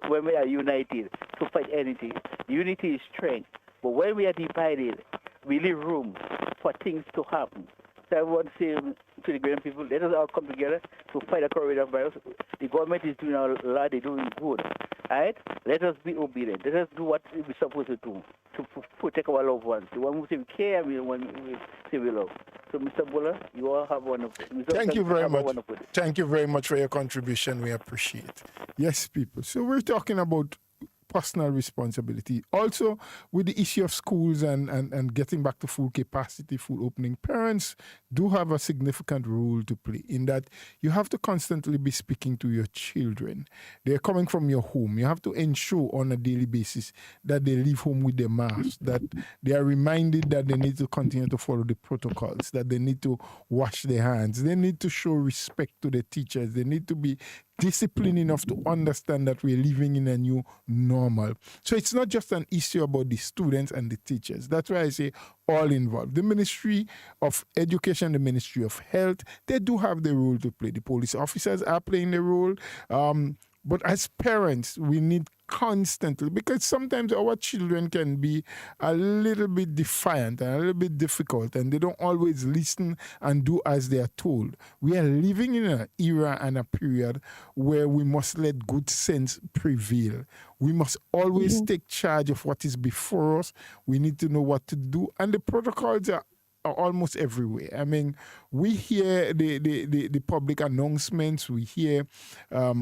when we are united to fight anything. Unity is strength. But when we are divided, we leave room for things to happen. So I want to say to the great people, let us all come together to fight the coronavirus. The government is doing a lot, they're doing good. All right? Let us be obedient. Let us do what we're supposed to do to protect our loved ones. The one who say we care and the one who say we love. So, Mr. Bola, you all have wonderful. Thank you very much. Thank you very much for your contribution. We appreciate it. Yes, people. So we're talking about personal responsibility. Also, with the issue of schools and getting back to full capacity, full opening, parents do have a significant role to play in that you have to constantly be speaking to your children. They're coming from your home. You have to ensure on a daily basis that they leave home with their mask, that they are reminded that they need to continue to follow the protocols, that they need to wash their hands. They need to show respect to the teachers. They need to be disciplined enough to understand that we're living in a new normal. So it's not just an issue about the students and the teachers. That's why I say all involved. The Ministry of Education, the Ministry of Health, they do have the role to play. The police officers are playing the role. But as parents, we need constantly, because sometimes our children can be a little bit defiant and a little bit difficult, and they don't always listen and do as they are told. We are living in an era and a period where we must let good sense prevail. We must always take charge of what is before us. We need to know what to do, and the protocols are almost everywhere. I mean, we hear the public announcements. We hear,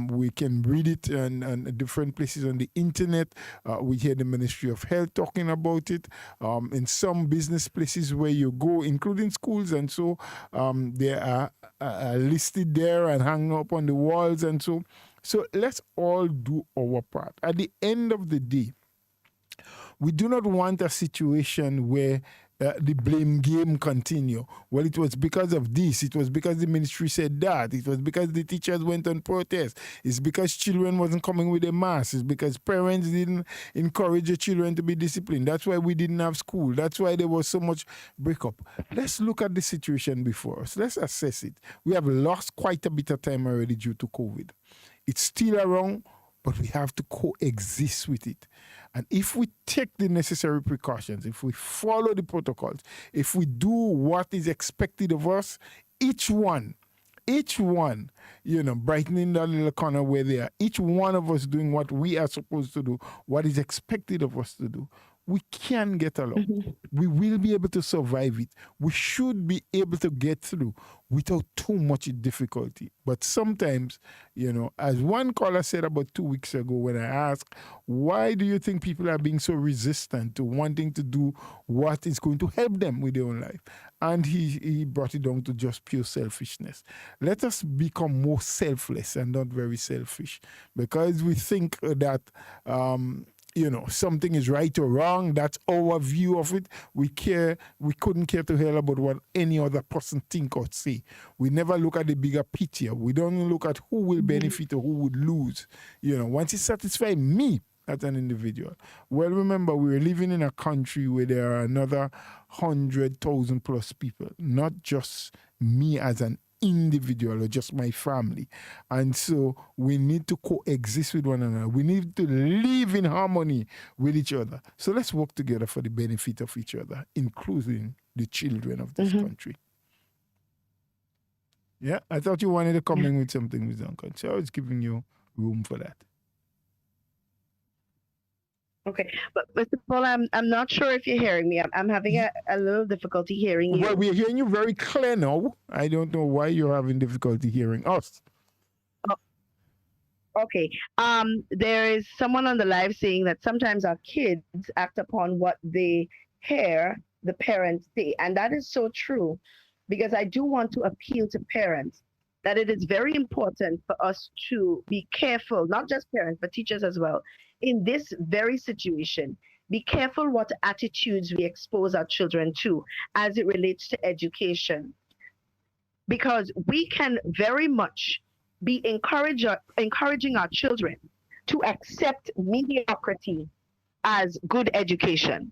we can read it on different places on the internet. We hear the Ministry of Health talking about it. In some business places where you go, including schools, and so they are listed there and hung up on the walls, and so. So let's all do our part. At the end of the day, we do not want a situation where the blame game continue. Well, it was because of this. It was because the ministry said that. It was because the teachers went on protest. It's because children wasn't coming with a mask. It's because parents didn't encourage the children to be disciplined. That's why we didn't have school. That's why there was so much breakup. Let's look at the situation before us. Let's assess it. We have lost quite a bit of time already due to COVID. It's still around, but we have to coexist with it. And if we take the necessary precautions, if we follow the protocols, if we do what is expected of us, each one, brightening that little corner where they are, each one of us doing what we are supposed to do, what is expected of us to do, we can get along. We will be able to survive it. We should be able to get through without too much difficulty. But sometimes, as one caller said about 2 weeks ago when I asked, why do you think people are being so resistant to wanting to do what is going to help them with their own life? And he brought it down to just pure selfishness. Let us become more selfless and not very selfish, because we think that something is right or wrong. That's our view of it. We couldn't care to hell about what any other person think or say. We never look at the bigger picture. We don't look at who will benefit or who would lose. Once it satisfies me as an individual. Well, remember, we're living in a country where there are another 100,000 plus people, not just me as an individual or just my family. And so we need to coexist with one another. We need to live in harmony with each other. So let's work together for the benefit of each other, including the children of this country. Yeah, I thought you wanted to come in with something, Ms. Duncan. So I was giving you room for that. Okay, but Mr. Paul, I'm not sure if you're hearing me. I'm having a little difficulty hearing you. Well, we're hearing you very clear now. I don't know why you're having difficulty hearing us. Oh, okay. There is someone on the live saying that sometimes our kids act upon what they hear the parents say, and that is so true, because I do want to appeal to parents that it is very important for us to be careful, not just parents, but teachers as well, in this very situation. Be careful what attitudes we expose our children to as it relates to education. Because we can very much be encouraging our children to accept mediocrity as good education.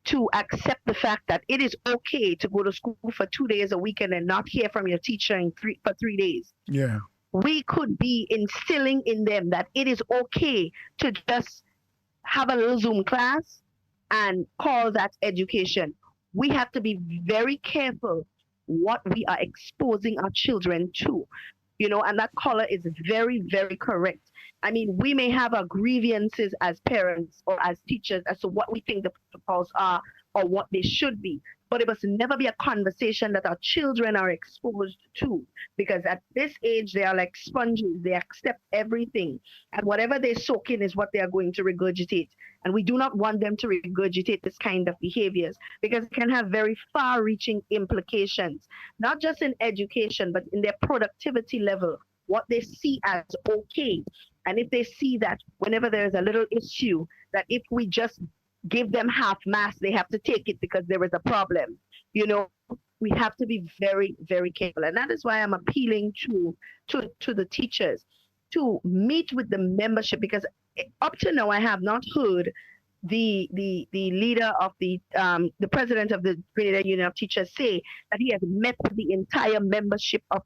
To accept the fact that it is okay to go to school for 2 days a week and then not hear from your teacher for 3 days. Yeah. We could be instilling in them that it is okay to just have a little Zoom class and call that education. We have to be very careful what we are exposing our children to, and that caller is very, very correct. I mean, we may have our grievances as parents or as teachers as to what we think the protocols are or what they should be. But it must never be a conversation that our children are exposed to, because at this age, they are like sponges. They accept everything. And whatever they soak in is what they are going to regurgitate. And we do not want them to regurgitate this kind of behaviors, because it can have very far-reaching implications, not just in education, but in their productivity level, what they see as okay. And if they see that whenever there's a little issue, that if we just give them half mass, they have to take it because there is a problem. We have to be very, very careful. And that is why I'm appealing to the teachers to meet with the membership, because up to now I have not heard the leader of the president of the Grenada Union of Teachers say that he has met with the entire membership of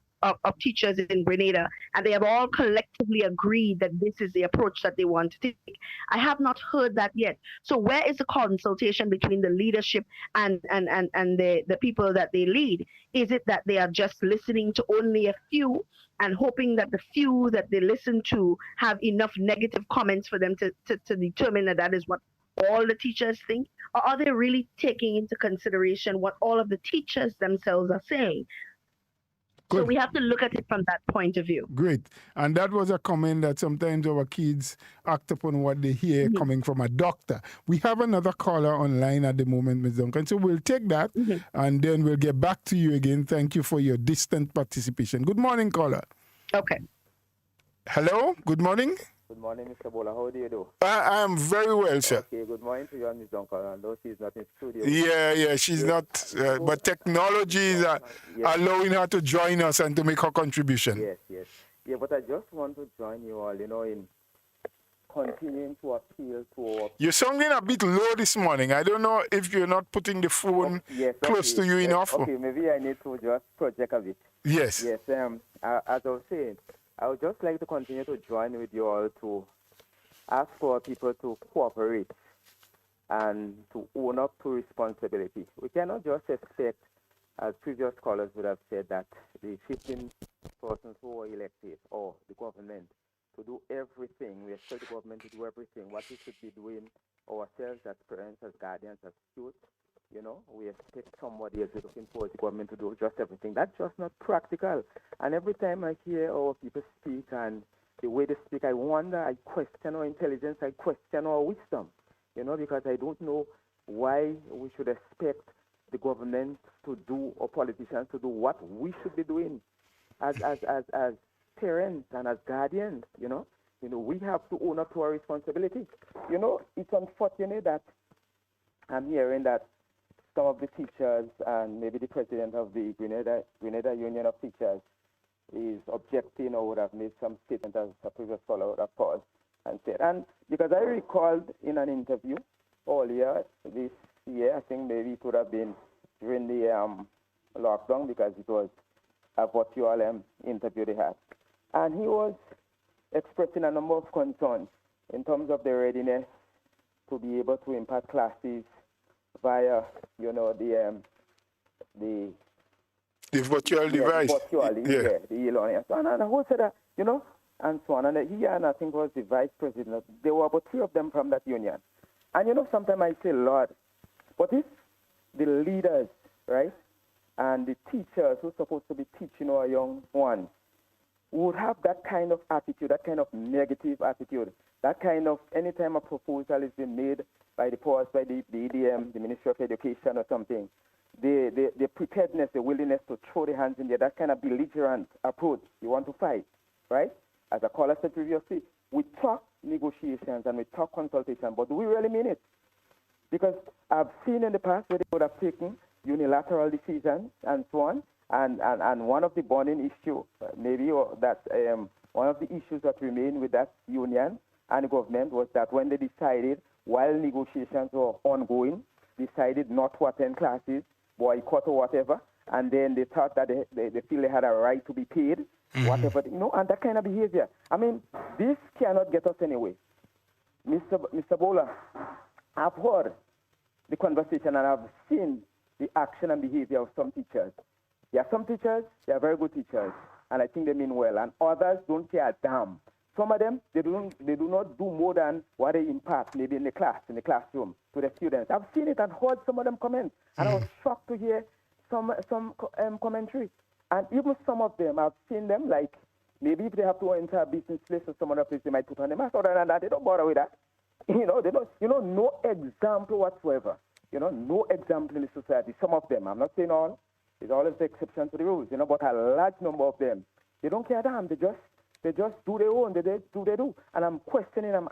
teachers in Grenada, and they have all collectively agreed that this is the approach that they want to take. I have not heard that yet. So where is the consultation between the leadership and the people that they lead? Is it that they are just listening to only a few and hoping that the few that they listen to have enough negative comments for them to determine that is what all the teachers think? Or are they really taking into consideration what all of the teachers themselves are saying? Good. So we have to look at it from that point of view. Great. And that was a comment that sometimes our kids act upon what they hear coming from a doctor. We have another caller online at the moment, Ms. Duncan. So we'll take that and then we'll get back to you again. Thank you for your distant participation. Good morning, caller. Okay. Hello. Good morning. Good morning, Mr. Bola. How do you do? I am very well, sir. Okay, good morning to you and Miss Duncan. I know she's not in studio. Yeah, she's not, but technology is Yes. allowing her to join us and to make her contribution. Yes. Yeah, but I just want to join you all, in continuing to appeal to... You're sounding a bit low this morning. I don't know if you're not putting the phone close to you enough. Okay, maybe I need to just project a bit. Yes. Yes, as I was saying, I would just like to continue to join with you all to ask for people to cooperate and to own up to responsibility. We cannot just expect, as previous scholars would have said, that the 15 persons who were elected or the government to do everything. We expect the government to do everything. What we should be doing ourselves as parents, as guardians, as youth, we expect somebody else looking for the government to do just everything. That's just not practical. And every time I hear our people speak and the way they speak, I wonder, I question our intelligence, I question our wisdom, because I don't know why we should expect the government to do or politicians to do what we should be doing as parents and as guardians, we have to own up to our responsibility. It's unfortunate that I'm hearing that some of the teachers and maybe the president of the Grenada Union of Teachers is objecting or would have made some statement, as a previous caller would have paused and said. And because I recalled in an interview earlier this year, I think maybe it would have been during the lockdown, because it was a virtual interview they had. And he was expressing a number of concerns in terms of the readiness to be able to impart classes via, the virtual device. The e-learning. And I who said that, and so on. And he and I think was the vice president. There were about 3 of them from that union. And sometimes I say, Lord, what if the leaders, right, and the teachers who are supposed to be teaching our young ones would have that kind of attitude, that kind of negative attitude, that kind of, anytime a proposal is being made by the powers, by the EDM, the Ministry of Education or something, the preparedness, the willingness to throw the hands in there, that kind of belligerent approach, you want to fight, right? As a caller said previously, we talk negotiations and we talk consultation, but do we really mean it? Because I've seen in the past where they would have taken unilateral decisions and so on, and one of the burning issue, maybe that one of the issues that remain with that union and the government was that when they decided, while negotiations were ongoing, decided not to attend classes, boycott or whatever, and then they thought that they feel they had a right to be paid, whatever, and that kind of behavior. I mean, this cannot get us anywhere. Mr. Bola, I've heard the conversation and I've seen the action and behavior of some teachers. There are some teachers, they are very good teachers, and I think they mean well, and others don't care a damn. Some of them, they do not do more than what they impart, maybe in the classroom, to the students. I've seen it and heard some of them comment, and I was shocked to hear some commentary. And even some of them, I've seen them, like, maybe if they have to enter a business place or some other place, they might put on the mask. Other than that, they don't bother with that. They don't, no example whatsoever. No example in the society. Some of them, I'm not saying all, there's always the exception to the rules, but a large number of them, they don't care damn. They just do their own. They do. And I'm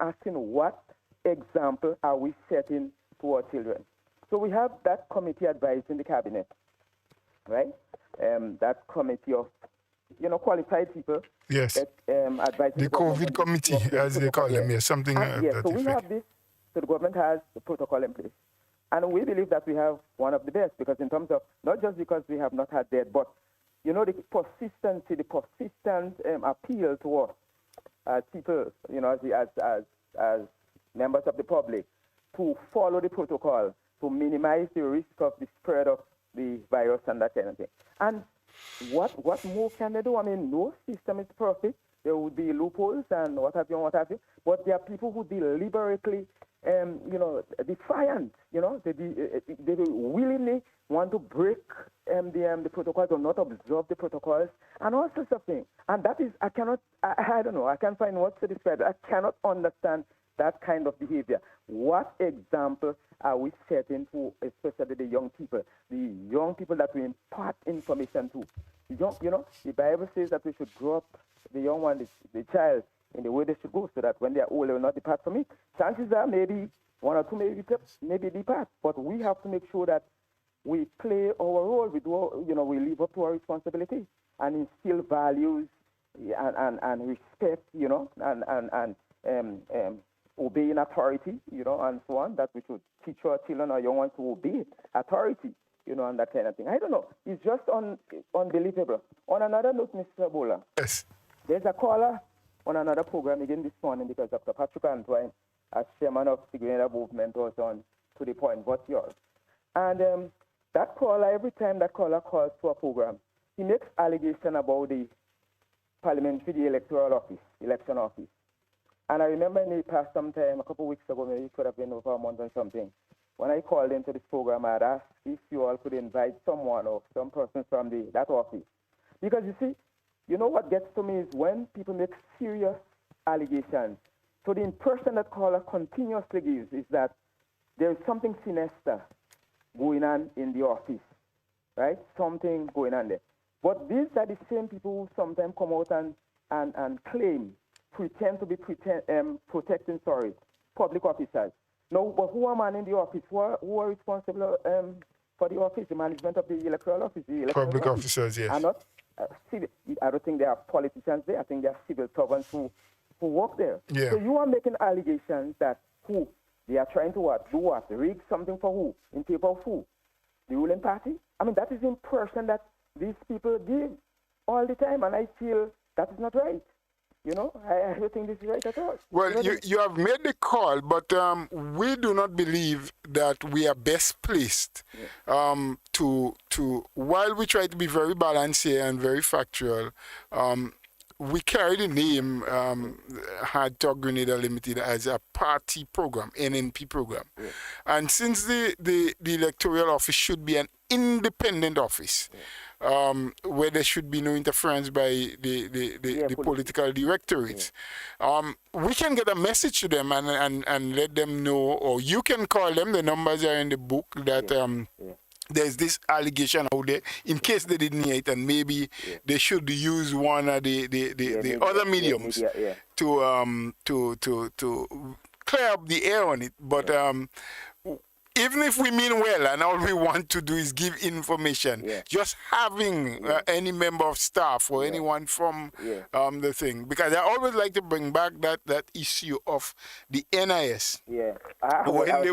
asking, what example are we setting to our children? So we have that committee advising the cabinet, right? That committee of, qualified people. Yes. Advising the COVID committee, as they call them, yes, something. So we have this. So the government has the protocol in place. And we believe that we have one of the best, because in terms of, not just because we have not had that, but, the persistency, the persistent appeal to us as people, as members of the public, to follow the protocol, to minimize the risk of the spread of the virus and that kind of thing. And what more can they do? I mean, no system is perfect. There would be loopholes and what have you. But there are people who deliberately, defiant. They willingly want to break the protocols or not observe the protocols and all sorts of things. And that is, I don't know, I can't find words to describe it. I cannot understand that kind of behavior. What example are we setting to, especially the young people that we impart information to? The Bible says that we should grow up the young one, the child, in the way they should go, so that when they are old, they will not depart from it. Chances are maybe one or two maybe depart, but we have to make sure that we play our role. We live up to our responsibility and instill values and respect, and obeying authority, and so on. That we should teach our children, our young ones, to obey authority, and that kind of thing. I don't know. It's just unbelievable. On another note, Mr. Bola, Yes. there's a caller on another program again this morning, because Dr. Patrick Antoine, as chairman of the Grenada movement, was on To The Point. What's yours? And that caller, every time that caller calls to a program, he makes allegation about the parliamentary electoral office, election office. And I remember in the past sometime, a couple of weeks ago, maybe it could have been over a month or something, when I called into this program, I had asked if you all could invite someone or some person from that office. Because you see, what gets to me is when people make serious allegations. So the impression that caller continuously gives is that there is something sinister going on in the office, right? Something going on there. But these are the same people who sometimes come out and claim, pretend to be protecting public officers. No, but who are man in the office? Who are responsible for the office, the management of the electoral office? Public officers, yes. Are not civil. I don't think there are politicians there. I think there are civil servants who work there. Yeah. So you are making allegations that they are trying to do what? Rig something for who? In favor of who? The ruling party? I mean, that is the impression that these people give all the time, and I feel that is not right. I don't think this is right at all. Well, you have made the call, but we do not believe that we are best placed to while we try to be very balanced here and very factual, we carry the name Hard Talk Grenada Limited as a party program, NNP program. Yeah. And since the electoral office should be an independent office, where there should be no interference by the political directorates, we can get a message to them and let them know, or you can call them. The numbers are in the book that there's this allegation out there in case they didn't hear it, and maybe they should use one of the other mediums to clear up the air on it. But even if we mean well and all we want to do is give information, just having any member of staff or anyone from the thing, because I always like to bring back that issue of the NIS. Yeah. When they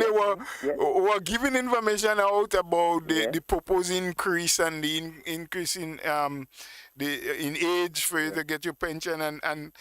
were giving information out about the proposed increase and the increase in age for you to get your pension, and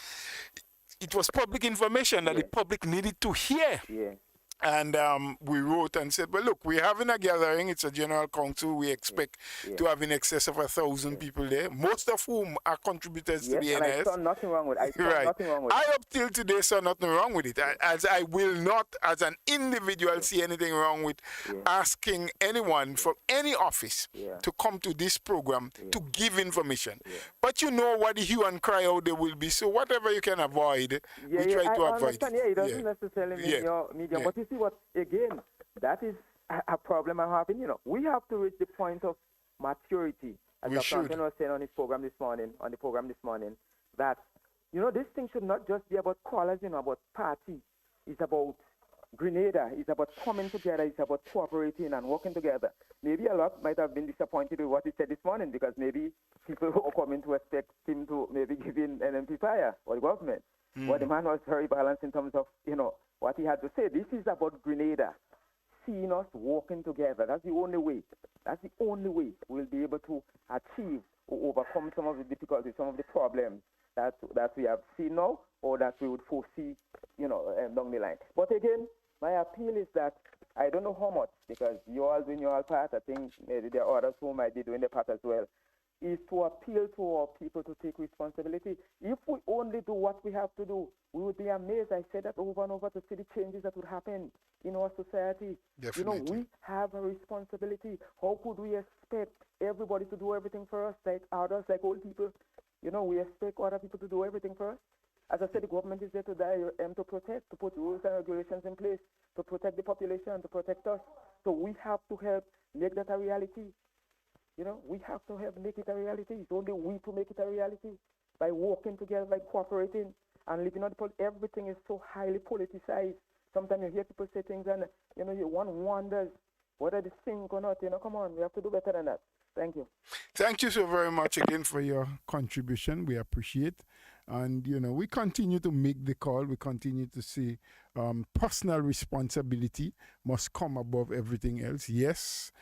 it was public information that the public needed to hear. Yeah. And we wrote and said, well, look, we're having a gathering. It's a general council. We expect to have in excess of 1,000 people there, most of whom are contributors to the NIS. I saw nothing wrong with it. I up till today saw nothing wrong with it. As I will not, as an individual, see anything wrong with asking anyone from any office to come to this program to give information. But you know what the hue and cry out there will be. So whatever you can avoid, we try to avoid. It doesn't necessarily mean your medium. But you see what, again, that is a problem I'm having. We have to reach the point of maturity, as Dr. Anton was saying on the program this morning, that, this thing should not just be about callers, about party. It's about Grenada. It's about coming together. It's about cooperating and working together. Maybe a lot might have been disappointed with what he said this morning, because maybe people were coming to expect him to maybe give in an amplifier or the government. But the man was very balanced in terms of, what he had to say. This is about Grenada, seeing us working together. That's the only way. That's the only way we'll be able to achieve or overcome some of the difficulties, some of the problems that we have seen now, or that we would foresee, down the line. But again, my appeal is that I don't know how much, because you all doing your part. I think maybe there are others who might be doing their part as well, is to appeal to our people to take responsibility. If we only do what we have to do, we would be amazed. I said that over and over, to see the changes that would happen in our society. Definitely. We have a responsibility. How could we expect everybody to do everything for us, like others, like old people? We expect other people to do everything for us. As I said, the government is there to protect, to put rules and regulations in place, to protect the population, to protect us. So we have to help make that a reality. We have to help make it a reality. It's only we to make it a reality by working together, by cooperating. and living on the everything is so highly politicized. Sometimes you hear people say things and one wonders whether they sink or not. Come on, we have to do better than that. Thank you. Thank you so very much again for your contribution. We appreciate. And, we continue to make the call. We continue to say personal responsibility must come above everything else. Yes,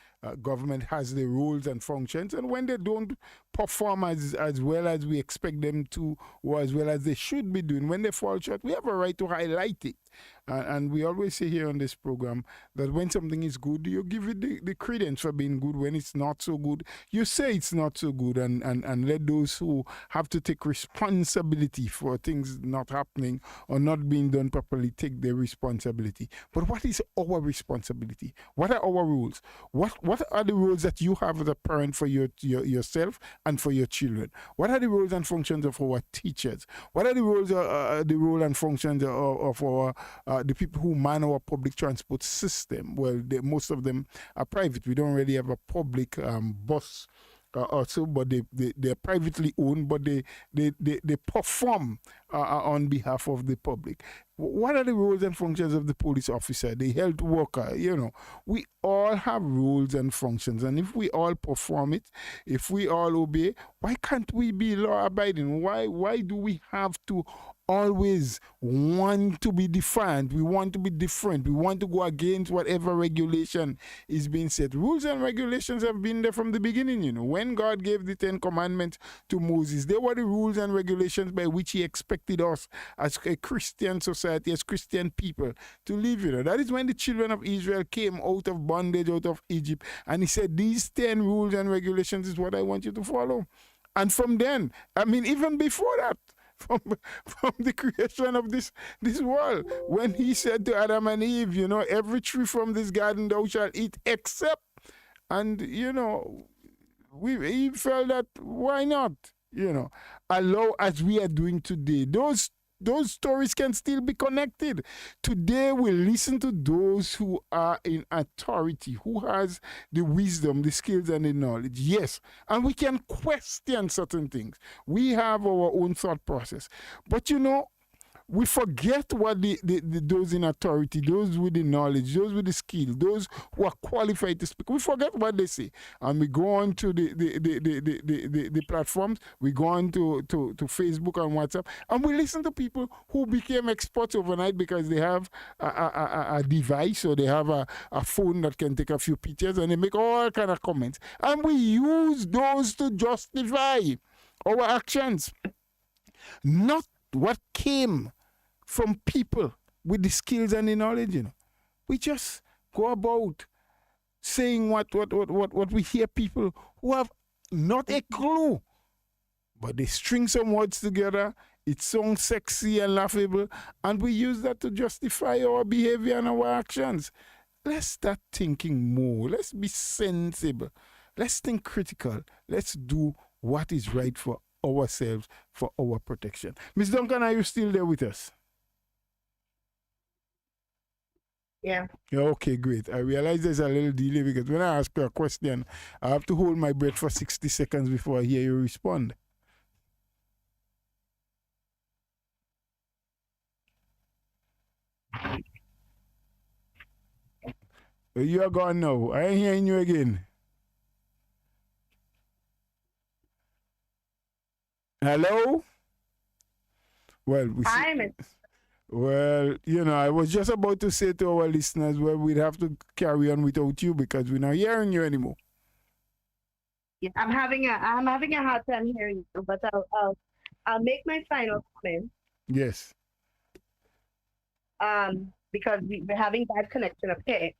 government has the rules and functions. And when they don't perform as well as we expect them to, or as well as they should be doing, when they fall short, we have a right to highlight it. And we always say here on this program that when something is good, you give it the credence for being good. When it's not so good, you say it's not so good, and let those who have to take responsibility for things not happening or not being done properly take their responsibility. But what is our responsibility? What are our rules? What are the rules that you have as a parent for yourself and for your children? What are the roles and functions of our teachers? What are the roles, the role and functions of our the people who man our public transport system? Well, most of them are private. We don't really have a public bus also, but they're privately owned, but they perform on behalf of the public. What are the roles and functions of the police officer, the health worker? We all have roles and functions, and if we all perform it, if we all obey, why can't we be law abiding? Why do we have to always want to be defiant? We want to be different. We want to go against whatever regulation is being set. Rules and regulations have been there from the beginning. When God gave the 10 Commandments to Moses, they were the rules and regulations by which he expected us as a Christian society, as Christian people, to live. That is when the children of Israel came out of bondage, out of Egypt, and he said, these 10 rules and regulations is what I want you to follow. And from then, even before that, from the creation of this world, when he said to Adam and Eve, every tree from this garden thou shalt eat except, and he felt that why not, allow, as we are doing today. Those stories can still be connected. Today we listen to those who are in authority, who has the wisdom, the skills, and the knowledge. Yes, and we can question certain things. We have our own thought process. But we forget what those in authority, those with the knowledge, those with the skill, those who are qualified to speak, we forget what they say. And we go on to the platforms, we go on to Facebook and WhatsApp, and we listen to people who became experts overnight because they have a device, or they have a phone that can take a few pictures, and they make all kind of comments. And we use those to justify our actions. Not what came from people with the skills and the knowledge. We just go about saying what we hear people who have not a clue, but they string some words together. It sounds sexy and laughable, and we use that to justify our behavior and our actions. Let's start thinking more. Let's be sensible. Let's think critical. Let's do what is right for ourselves, for our protection. Ms. Duncan, are you still there with us? Yeah. Okay, great. I realize there's a little delay because when I ask you a question, I have to hold my breath for 60 seconds before I hear you respond. You are gone now. I ain't hearing you again. Hello? Well, I was just about to say to our listeners, well, we'd have to carry on without you because we're not hearing you anymore. Yeah, I'm having a hard time hearing you, but I'll make my final comment. Yes. Because we're having bad connection up here.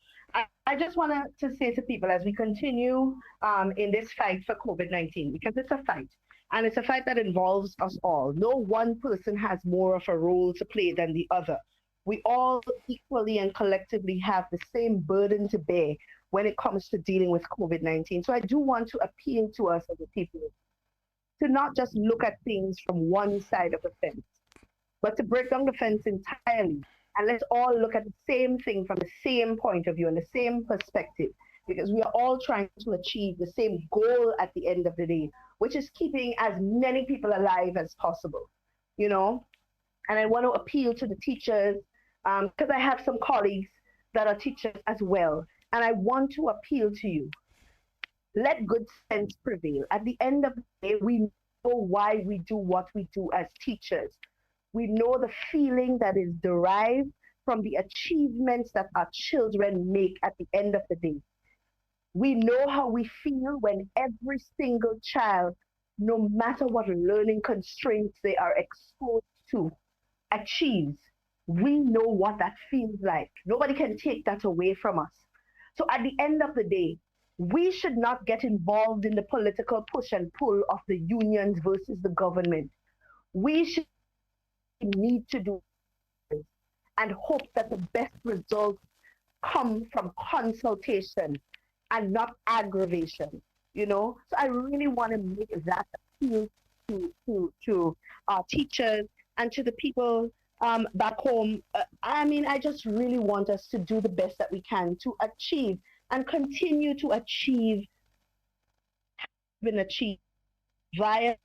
I just wanted to say to people as we continue in this fight for COVID-19, because it's a fight. And it's a fight that involves us all. No one person has more of a role to play than the other. We all equally and collectively have the same burden to bear when it comes to dealing with COVID-19. So I do want to appeal to us as a people to not just look at things from one side of the fence, but to break down the fence entirely. And let's all look at the same thing from the same point of view and the same perspective, because we are all trying to achieve the same goal at the end of the day, which is keeping as many people alive as possible, And I want to appeal to the teachers because I have some colleagues that are teachers as well. And I want to appeal to you. Let good sense prevail. At the end of the day, we know why we do what we do as teachers. We know the feeling that is derived from the achievements that our children make at the end of the day. We know how we feel when every single child, no matter what learning constraints they are exposed to, achieves. We know what that feels like. Nobody can take that away from us. So at the end of the day, we should not get involved in the political push and pull of the unions versus the government. We should need to do this and hope that the best results come from consultation and not aggravation, So I really want to make that appeal to our teachers and to the people back home. I just really want us to do the best that we can to achieve and continue to achieve, been achieved via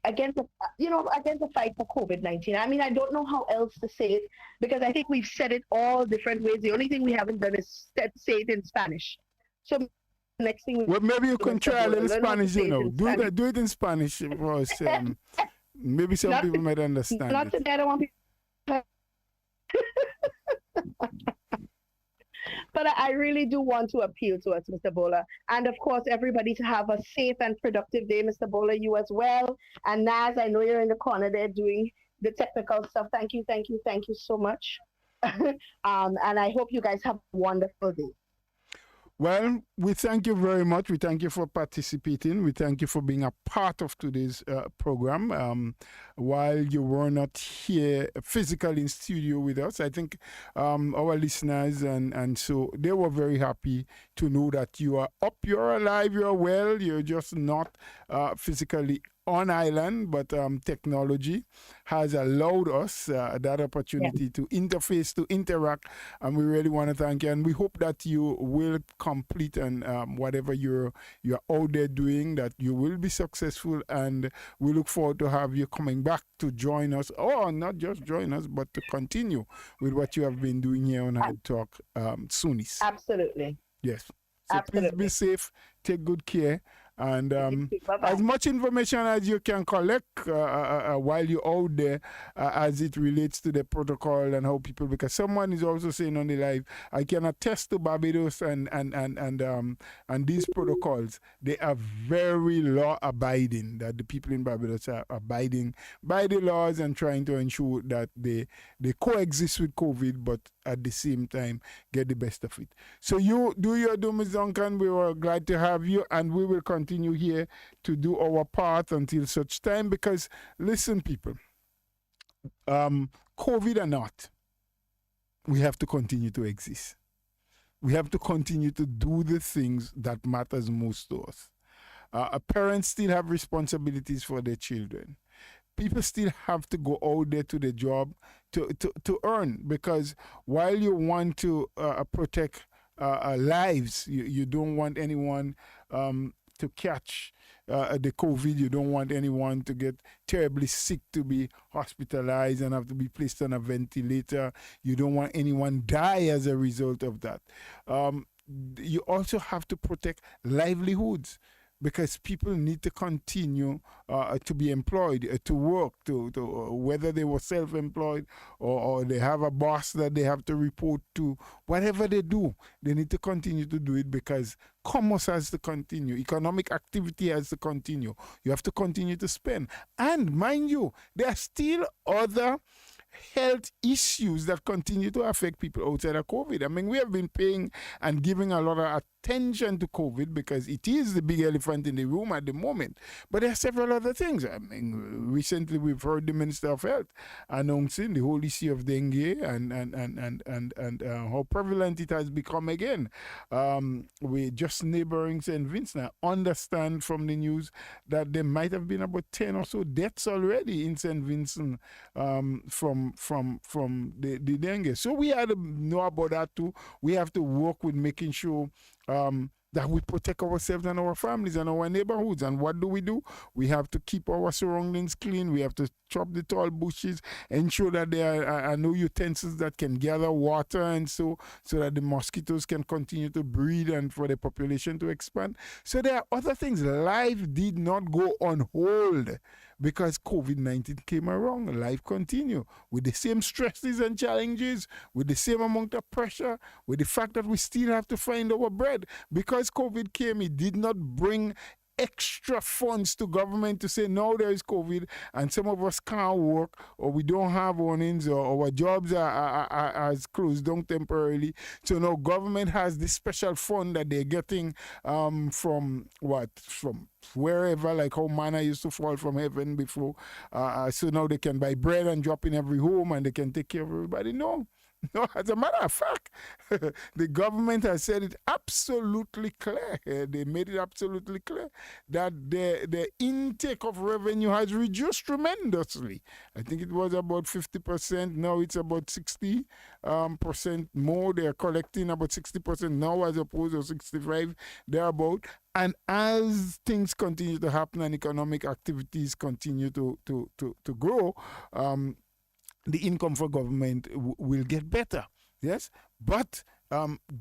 against the fight for COVID-19. I don't know how else to say it because I think we've said it all different ways. The only thing we haven't done is say it in Spanish. So next thing. Well, maybe you can try a little Spanish. Do it in Spanish for us. Maybe some people might understand. Not today. I don't want people. But I really do want to appeal to us, Mr. Bola. And of course, everybody to have a safe and productive day, Mr. Bola, you as well. And Naz, I know you're in the corner there doing the technical stuff. Thank you so much. And I hope you guys have a wonderful day. Well, we thank you very much. We thank you for participating. We thank you for being a part of today's program. While you were not here physically in studio with us, I think our listeners and so they were very happy to know that you are up, you're alive, you're well, you're just not physically on island, but technology has allowed us that opportunity to interface, to interact, and we really want to thank you. And we hope that you will complete and whatever you're out there doing, that you will be successful. And we look forward to have you coming back to join us, or not just join us, but to continue with what you have been doing here on Hyde Talk soonish. Absolutely. Yes. So Absolutely. Please be safe, take good care. And as much information as you can collect while you're out there as it relates to the protocol and how people, because someone is also saying on the live, I can attest to Barbados and these protocols. They are very law abiding, that the people in Barbados are abiding by the laws and trying to ensure that they coexist with COVID, but at the same time get the best of it. So you do your do, Ms. Duncan. We were glad to have you, and we will continue here to do our part until such time, because listen, people, COVID or not, we have to continue to exist. We have to continue to do the things that matters most to us. Parents still have responsibilities for their children. People still have to go out there to the job to earn, because while you want to protect lives, you don't want anyone to catch the COVID. You don't want anyone to get terribly sick, to be hospitalized and have to be placed on a ventilator. You don't want anyone die as a result of that. You also have to protect livelihoods, because people need to continue to be employed, to work, to whether they were self-employed or they have a boss that they have to report to. Whatever they do, they need to continue to do it, because commerce has to continue. Economic activity has to continue. You have to continue to spend. And mind you, there are still other health issues that continue to affect people outside of COVID. I mean, we have been paying and giving a lot of attention to COVID because it is the big elephant in the room at the moment. But there are several other things. I mean, recently we've heard the Minister of Health announcing the whole issue of dengue and how prevalent it has become again. We just neighboring St. Vincent. I understand from the news that there might have been about 10 or so deaths already in St. Vincent from the dengue. So we have to know about that too. We have to work with making sure that we protect ourselves and our families and our neighborhoods. And what do? We have to keep our surroundings clean. We have to chop the tall bushes, ensure that there are no utensils that can gather water, and so that the mosquitoes can continue to breed and for the population to expand. So there are other things. Life did not go on hold because COVID-19 came around. Life continued with the same stresses and challenges, with the same amount of pressure, with the fact that we still have to find our bread. Because COVID came, it did not bring extra funds to government to say, no, there is COVID and some of us can't work, or we don't have earnings, or our jobs are closed down temporarily. So now government has this special fund that they're getting from wherever, like how manna used to fall from heaven before. So now they can buy bread and drop in every home and they can take care of everybody. No, as a matter of fact, the government has said it absolutely clear. They made it absolutely clear that the intake of revenue has reduced tremendously. I think it was about 50%. Now it's about 60% more. They're collecting about 60% now as opposed to 65 thereabout. And as things continue to happen and economic activities continue to grow, the income for government will get better. Yes, but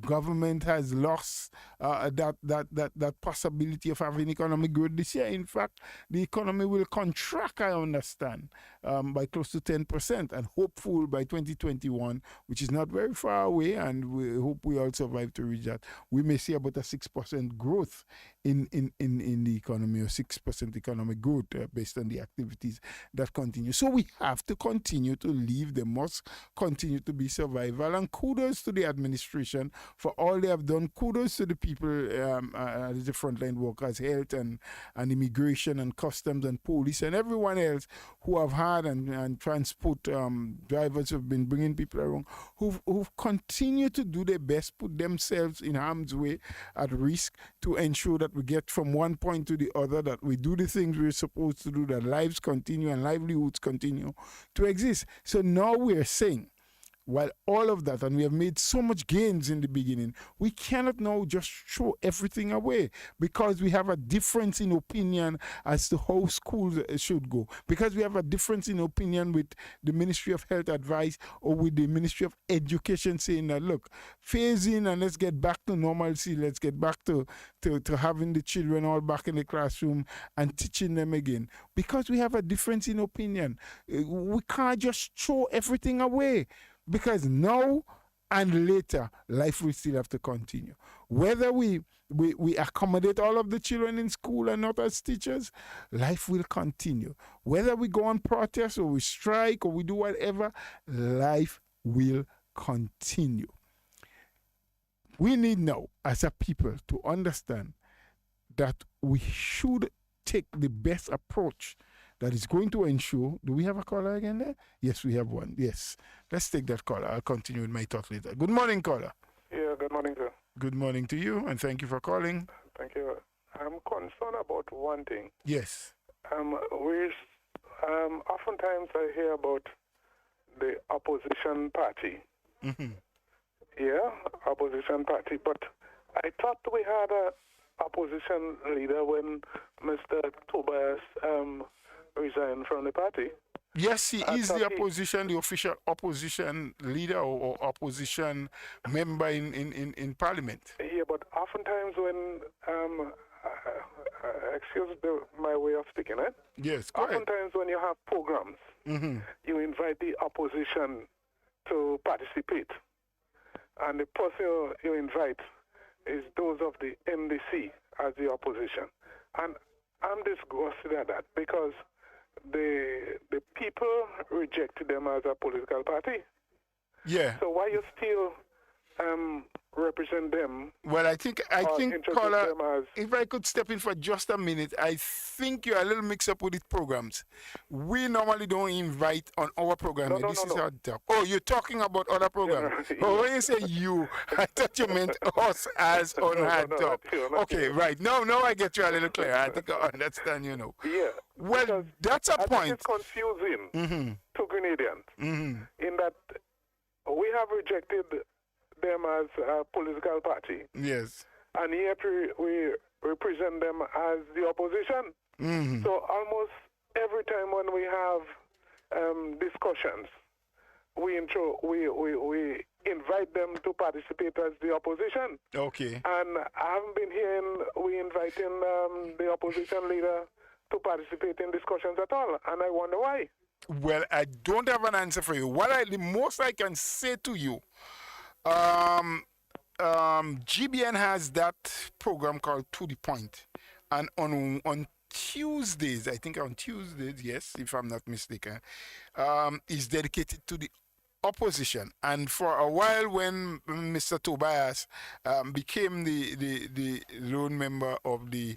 government has lost that possibility of having economic growth this year. In fact, the economy will contract, I understand, by close to 10%, and hopeful by 2021, which is not very far away, and we hope we all survive to reach that, we may see about a 6% growth in the economy, or 6% economic growth based on the activities that continue. So we have to continue to live. There must continue to be survival, and kudos to the administration for all they have done. Kudos to the people, the frontline workers, health and immigration and customs and police and everyone else who have had and transport drivers who have been bringing people around, who've continued to do their best, put themselves in harm's way, at risk, to ensure that we get from one point to the other, that we do the things we're supposed to do, that lives continue and livelihoods continue to exist. So now we're saying, while all of that, and we have made so much gains in the beginning, we cannot now just throw everything away, because we have a difference in opinion as to how schools should go, because we have a difference in opinion with the Ministry of Health advice or with the Ministry of Education saying that, look, phase in and let's get back to normalcy, let's get back to having the children all back in the classroom and teaching them again, because we have a difference in opinion. We can't just throw everything away, because now and later, life will still have to continue. Whether we accommodate all of the children in school and not as teachers, life will continue. Whether we go on protest or we strike or we do whatever, life will continue. We need now, as a people, to understand that we should take the best approach that is going to ensure. Do we have a caller again there? Yes, we have one. Yes. Let's take that caller. I'll continue with my thought later. Good morning, caller. Yeah, good morning, sir. Good morning to you, and thank you for calling. Thank you. I'm concerned about one thing. Yes. Oftentimes I hear about the opposition party. Mm-hmm. Yeah, opposition party. But I thought we had a opposition leader when Mr. Tobias resigned from the party. Yes, he is the opposition, the official opposition leader or opposition member in Parliament. Yeah, but oftentimes when, excuse my way of speaking, eh? Yes, go ahead. Oftentimes when you have programs, Mm-hmm. you invite the opposition to participate. And the person you invite is those of the NDC as the opposition. And I'm disgusted at that, because the people rejected them as a political party. Yeah. So why you still represent them? Well, I think, caller, them as, if I could step in for just a minute, I think you're a little mixed up with the programs. We normally don't invite on our program. No. Our talk. Oh, you're talking about other programs. Yeah. Oh, when you say you, I thought you meant us as on Hard Talk. Okay, right. No, I get you a little clear. I think I understand, you know. Yeah. Well, that's a point. It's confusing Mm-hmm. to Grenadians Mm-hmm. in that we have rejected them as a political party. Yes. and yet we represent them as the opposition. So almost every time when we have discussions, we invite them to participate as the opposition. Okay. And I haven't been hearing we inviting the opposition leader to participate in discussions at all, and I wonder why. Well, I don't have an answer for you. The most I can say to you, GBN has that program called To The Point, and on Tuesdays, I think on Tuesdays, yes, if I'm not mistaken, is dedicated to the opposition. And for a while, when Mr. Tobias became the lone member of the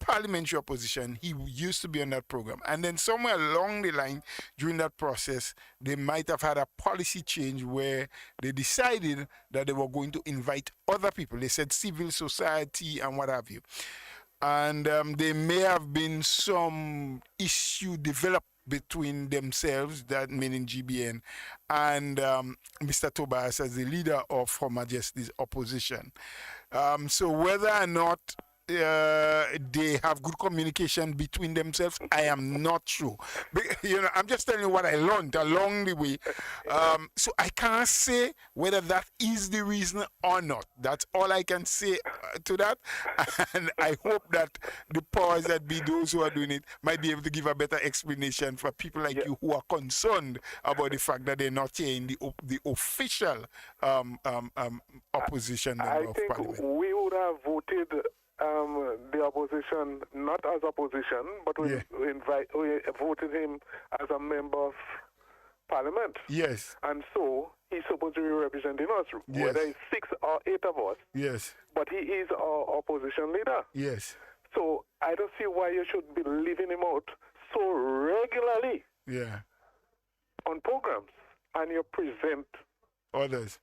parliamentary opposition, he used to be on that program. And then somewhere along the line, during that process, they might have had a policy change where they decided that they were going to invite other people. They said civil society and what have you. And there may have been some issue developed between themselves, that meaning GBN, and Mr. Tobias as the leader of Her Majesty's opposition. So whether or not they have good communication between themselves, I am not sure. But, I'm just telling you what I learned along the way. So I can't say whether that is the reason or not. That's all I can say to that. And I hope that the powers that be, those who are doing it, might be able to give a better explanation for people like you who are concerned about the fact that they're not here in the official opposition member of parliament. We would have voted the opposition not as opposition, but we voted him as a member of parliament. Yes. And so he's supposed to be representing us, whether it's 6 or 8 of us. Yes. But he is our opposition leader. Yes. So I don't see why you should be leaving him out so regularly. Yeah. On programs, and you present others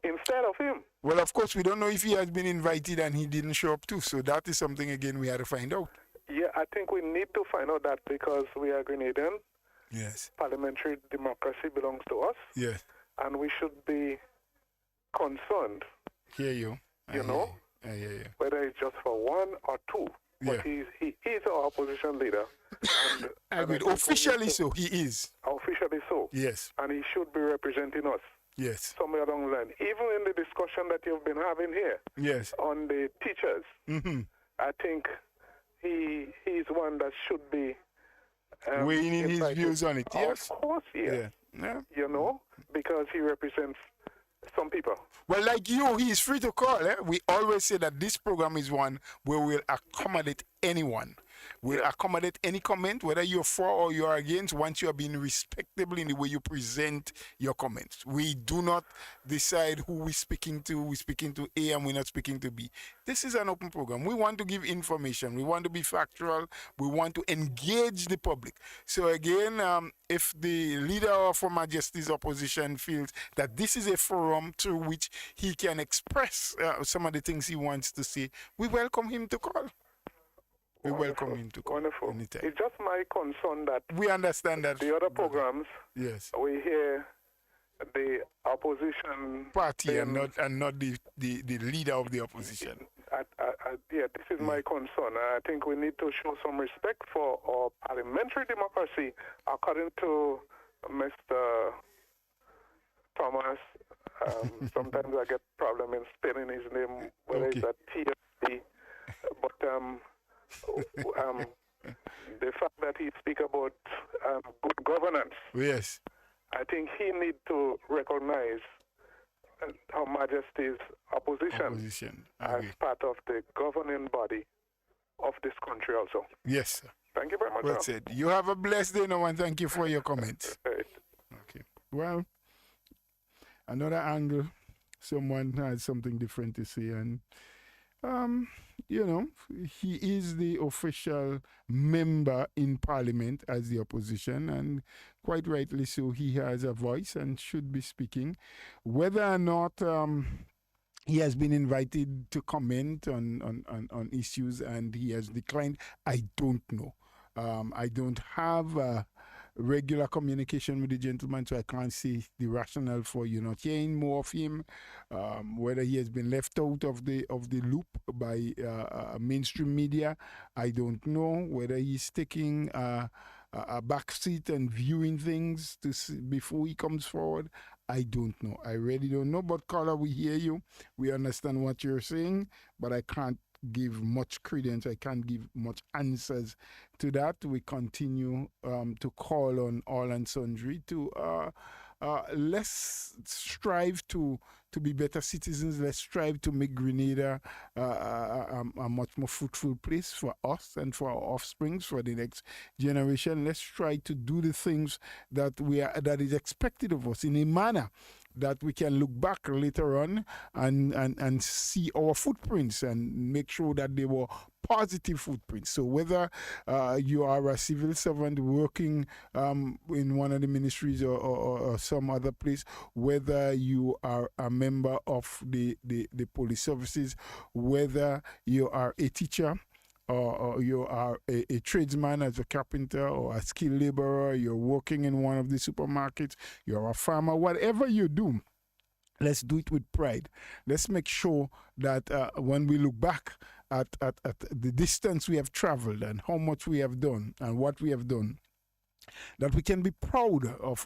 instead of him. Well, of course, we don't know if he has been invited and he didn't show up too. So that is something, again, we had to find out. Yeah, I think we need to find out that because we are Grenadian. Yes. Parliamentary democracy belongs to us. Yes. And we should be concerned. Hear you. I hear you. Whether it's just for 1 or 2. But he is our opposition leader. And officially so, he is. Officially so. Yes. And he should be representing us. Yes. Somewhere along the line. Even in the discussion that you've been having here. Yes. On the teachers. I think he's one that should be weighing in his views on it. Yes. Of course, yes. Yeah. Because he represents some people. Well, like you, he is free to call. We always say that this program is one where we'll accommodate anyone. We'll accommodate any comment, whether you're for or you're against, once you are being respectable in the way you present your comments. We do not decide who we're speaking to. We're speaking to A and we're not speaking to B. This is an open program. We want to give information. We want to be factual. We want to engage the public. So again, if the leader of Her Majesty's opposition feels that this is a forum through which he can express some of the things he wants to say, we welcome him to call. We welcome him to call. Wonderful. Anytime. It's just my concern that we understand that the other programs, yes, we hear the opposition party and not the leader of the opposition. This is my concern. I think we need to show some respect for our parliamentary democracy, according to Mr. Thomas. Sometimes I get problem in spelling his name, whether it's a T or T. But the fact that he speak about good governance, yes, I think he need to recognize Her Majesty's opposition as part of the governing body of this country also. Yes, sir. Thank you very much. Well said. You have a blessed day now, and thank you for your comments. Okay. Well, another angle, someone has something different to say, and he is the official member in parliament as the opposition, and quite rightly so, he has a voice and should be speaking. Whether or not he has been invited to comment on issues and he has declined, I don't know. I don't have regular communication with the gentleman, so I can't see the rationale for you not hearing more of him. Whether he has been left out of the loop by mainstream media, I don't know. Whether he's taking a back seat and viewing things to see before he comes forward, I don't know. I really don't know. But caller, we hear you. We understand what you're saying, but I can't give much credence. I can't give much answers to that. We continue to call on all and sundry to let's strive to be better citizens. Let's strive to make Grenada a much more fruitful place for us and for our offsprings, for the next generation. Let's try to do the things that that is expected of us in a manner that we can look back later on and see our footprints and make sure that they were positive footprints. So whether you are a civil servant working in one of the ministries or some other place, whether you are a member of the police services, whether you are a teacher, or you are a tradesman as a carpenter or a skilled laborer, you're working in one of the supermarkets, you're a farmer, whatever you do, let's do it with pride. Let's make sure that when we look back at the distance we have traveled and how much we have done and what we have done, that we can be proud of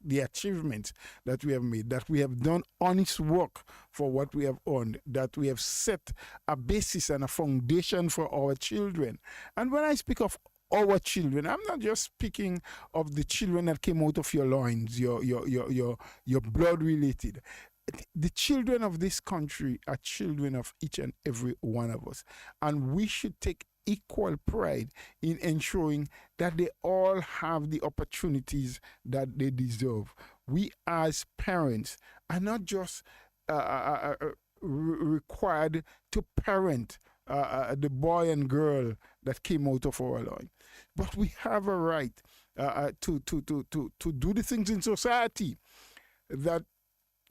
the achievements that we have made, that we have done honest work for what we have earned, that we have set a basis and a foundation for our children. And when I speak of our children, I'm not just speaking of the children that came out of your loins, your blood related. The children of this country are children of each and every one of us. And we should take equal pride in ensuring that they all have the opportunities that they deserve. We as parents are not just required to parent the boy and girl that came out of our line, but we have a right to do the things in society that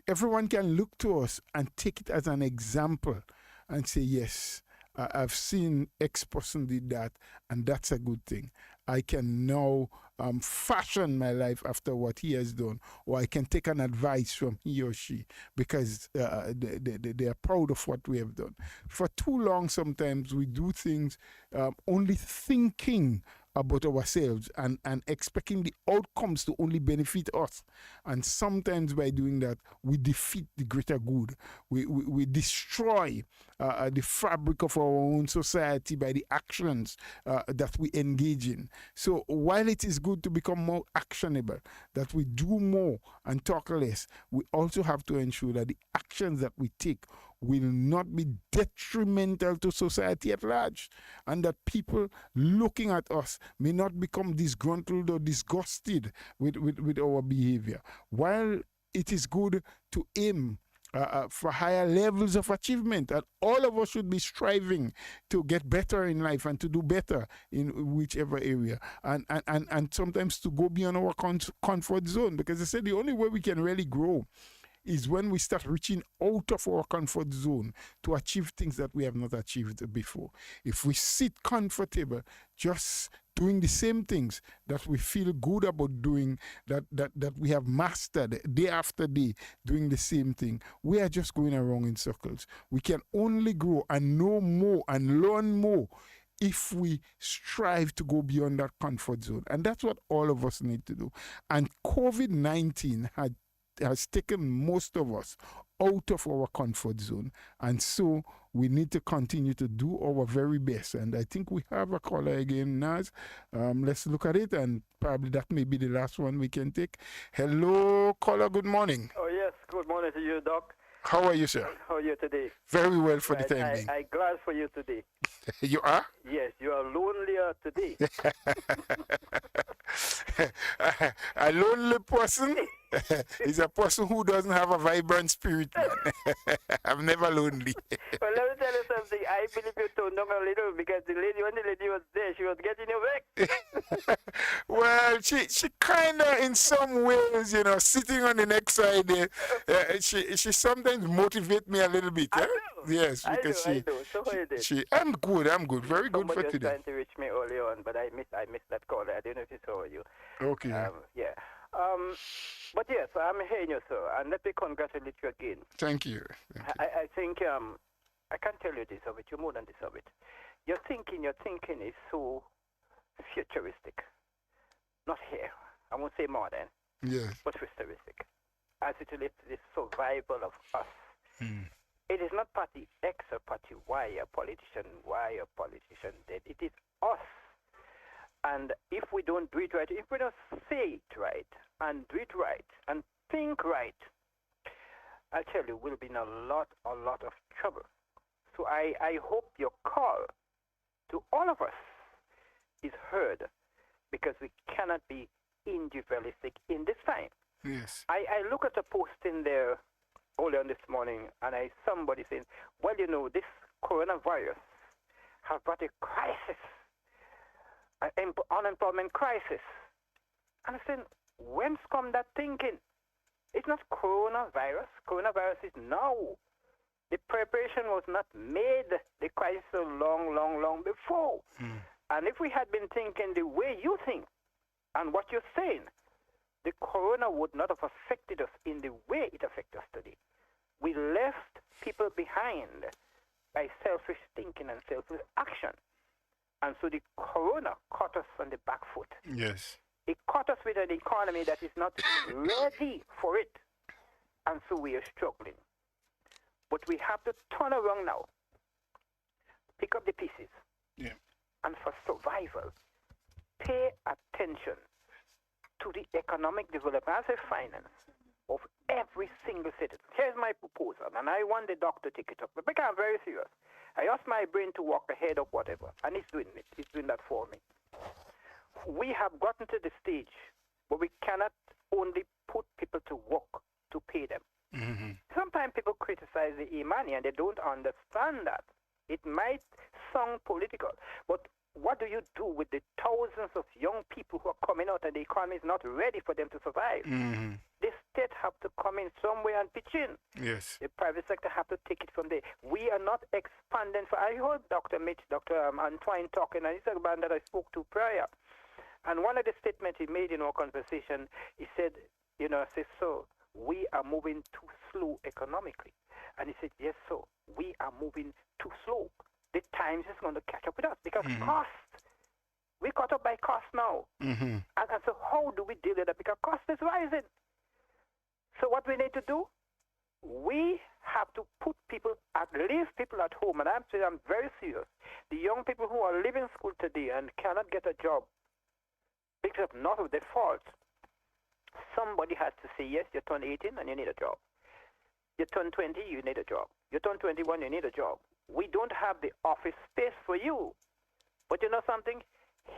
everyone can look to us and take it as an example and say, yes, I've seen X person did that, and that's a good thing. I can now fashion my life after what he has done, or I can take an advice from he or she because they are proud of what we have done. For too long, sometimes we do things only thinking about ourselves and expecting the outcomes to only benefit us. And sometimes by doing that, we defeat the greater good. We destroy the fabric of our own society by the actions that we engage in. So while it is good to become more actionable, that we do more and talk less, we also have to ensure that the actions that we take will not be detrimental to society at large, and that people looking at us may not become disgruntled or disgusted with our behavior. While it is good to aim for higher levels of achievement, and all of us should be striving to get better in life and to do better in whichever area, and sometimes to go beyond our comfort zone, because I said the only way we can really grow is when we start reaching out of our comfort zone to achieve things that we have not achieved before. If we sit comfortable just doing the same things that we feel good about doing, that we have mastered day after day, doing the same thing, we are just going around in circles. We can only grow and know more and learn more if we strive to go beyond that comfort zone. And that's what all of us need to do. And COVID-19 has taken most of us out of our comfort zone, and so we need to continue to do our very best. And I think we have a caller again, Naz. Let's look at it, and probably that may be the last one we can take. Hello, caller, good morning. Oh yes, good morning to you, Doc. How are you, sir? How are you today? Very well for the time being. I'm glad for you today. You are? Yes, you are lonelier today. A lonely person He's a person who doesn't have a vibrant spirit, man. I'm never lonely. Well, let me tell you something. I believe you toned down a little because when the lady was there, she was getting you back. Well, she kind of, in some ways, you know, sitting on the next side there, she sometimes motivate me a little bit. I Eh? know. Yes, I because know. So how you did? I'm good, very good Somebody for was today. trying to reach me early on, but I missed that call. I don't know if you saw you. Okay. Yeah. But yes, I'm hearing you, sir, and let me congratulate you again. Thank you. I think I can't tell you this of it. You're more than this of it. Your thinking is so futuristic. Not here. I won't say modern, Yes. but futuristic. As it relates to the survival of us. It is not party X or party Y, a politician Y or politician Z. It is us. And if we don't do it right, if we don't say it right and do it right and think right, I tell you, we'll be in a lot of trouble. So I hope your call to all of us is heard because we cannot be individualistic in this time. Yes. I look at a post in there earlier this morning and somebody saying, well, you know, this coronavirus has brought a crisis, an unemployment crisis. And I said, whence come that thinking? It's not coronavirus. Coronavirus is now. The preparation was not made, the crisis so long before. And if we had been thinking the way you think and what you're saying, the corona would not have affected us in the way it affects us today. We left people behind by selfish thinking and selfish action. And so the corona caught us on the back foot. Yes. It caught us with an economy that is not ready for it. And so we are struggling. But we have to turn around now, pick up the pieces, and for survival, pay attention to the economic development and finance of every single citizen. Here's my proposal, and I want the doctor to take it up, but because I'm very serious. I asked my brain to walk ahead of whatever, and it's doing it. It's doing that for me. We have gotten to the stage where we cannot only put people to work to pay them. Sometimes people criticize the e-money and they don't understand that. It might sound political, but what do you do with the thousands of young people who are coming out and the economy is not ready for them to survive? The state have to come in somewhere and pitch in. Yes. The private sector have to take it from there. We are not expanding. I heard Dr. Antoine talking, and he's a man that I spoke to prior. And one of the statements he made in our conversation, he said, so we are moving too slow economically. And he said, yes, so we are moving too slow. The times is going to catch up with us because cost. We caught up by cost now. And so how do we deal with that? Because cost is rising. So what we need to do, we have to leave people at home. And I'm saying I'm very serious. The young people who are leaving school today and cannot get a job, because of not of their fault, somebody has to say, yes, you turn 18 and you need a job. You turn 20, you need a job. You turn 21, you need a job. We don't have the office space for you. But you know something?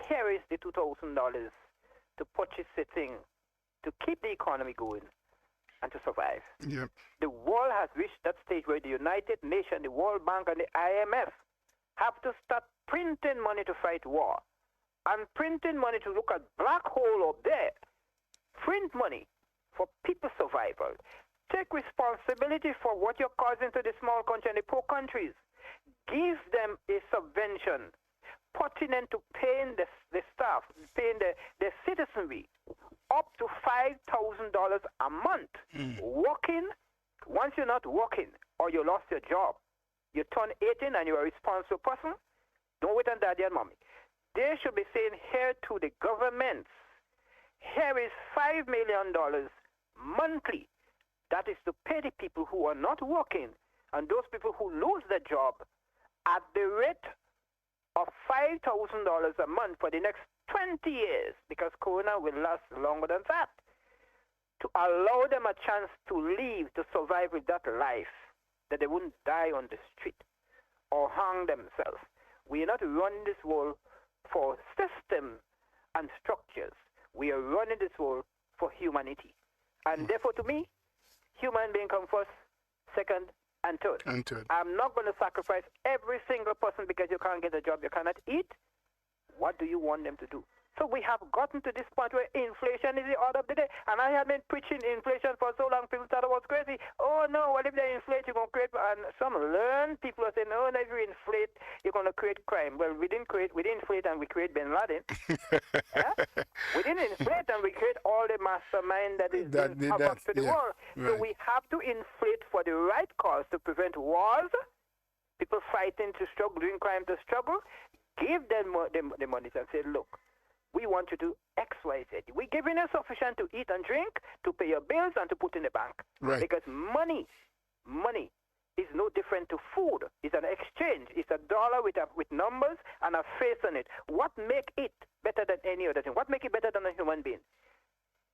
Here is the $2,000 to purchase a thing, to keep the economy going and to survive. Yep. The world has reached that stage where the United Nations, the World Bank, and the IMF have to start printing money to fight war. And printing money to look at black hole up there. Print money for people's survival. Take responsibility for what you're causing to the small country and the poor countries. Give them a subvention, putting into paying the staff, paying the citizenry up to $5,000 a month. Working, once you're not working or you lost your job, you turn 18 and you're a responsible person, don't wait on daddy and mommy. They should be saying here to the governments, here is $5 million monthly. That is to pay the people who are not working and those people who lose their job at the rate of $5,000 a month for the next 20 years, because Corona will last longer than that, to allow them a chance to live, to survive with that life, that they wouldn't die on the street or hang themselves. We are not running this world for systems and structures. We are running this world for humanity. And therefore, to me, human being come first, second, and third. I'm not going to sacrifice every single person because you can't get a job, you cannot eat. What do you want them to do? So we have gotten to this point where inflation is the order of the day. And I have been preaching inflation for so long, people thought I was crazy. Oh, no, what if they inflate, you're going to create... And some learned people are saying, no, if you inflate, you're going to create crime. Well, we didn't inflate and we create Bin Laden. Yeah? We didn't inflate and we create all the mastermind that is doing havoc to the world. Right. So we have to inflate for the right cause to prevent wars, people fighting to struggle, doing crime to struggle. Give them the money and say, look, we want to do X, Y, Z. We're giving you sufficient to eat and drink, to pay your bills, and to put in the bank. Right. Because money is no different to food. It's an exchange. It's a dollar with numbers and a face on it. What make it better than any other thing? What make it better than a human being?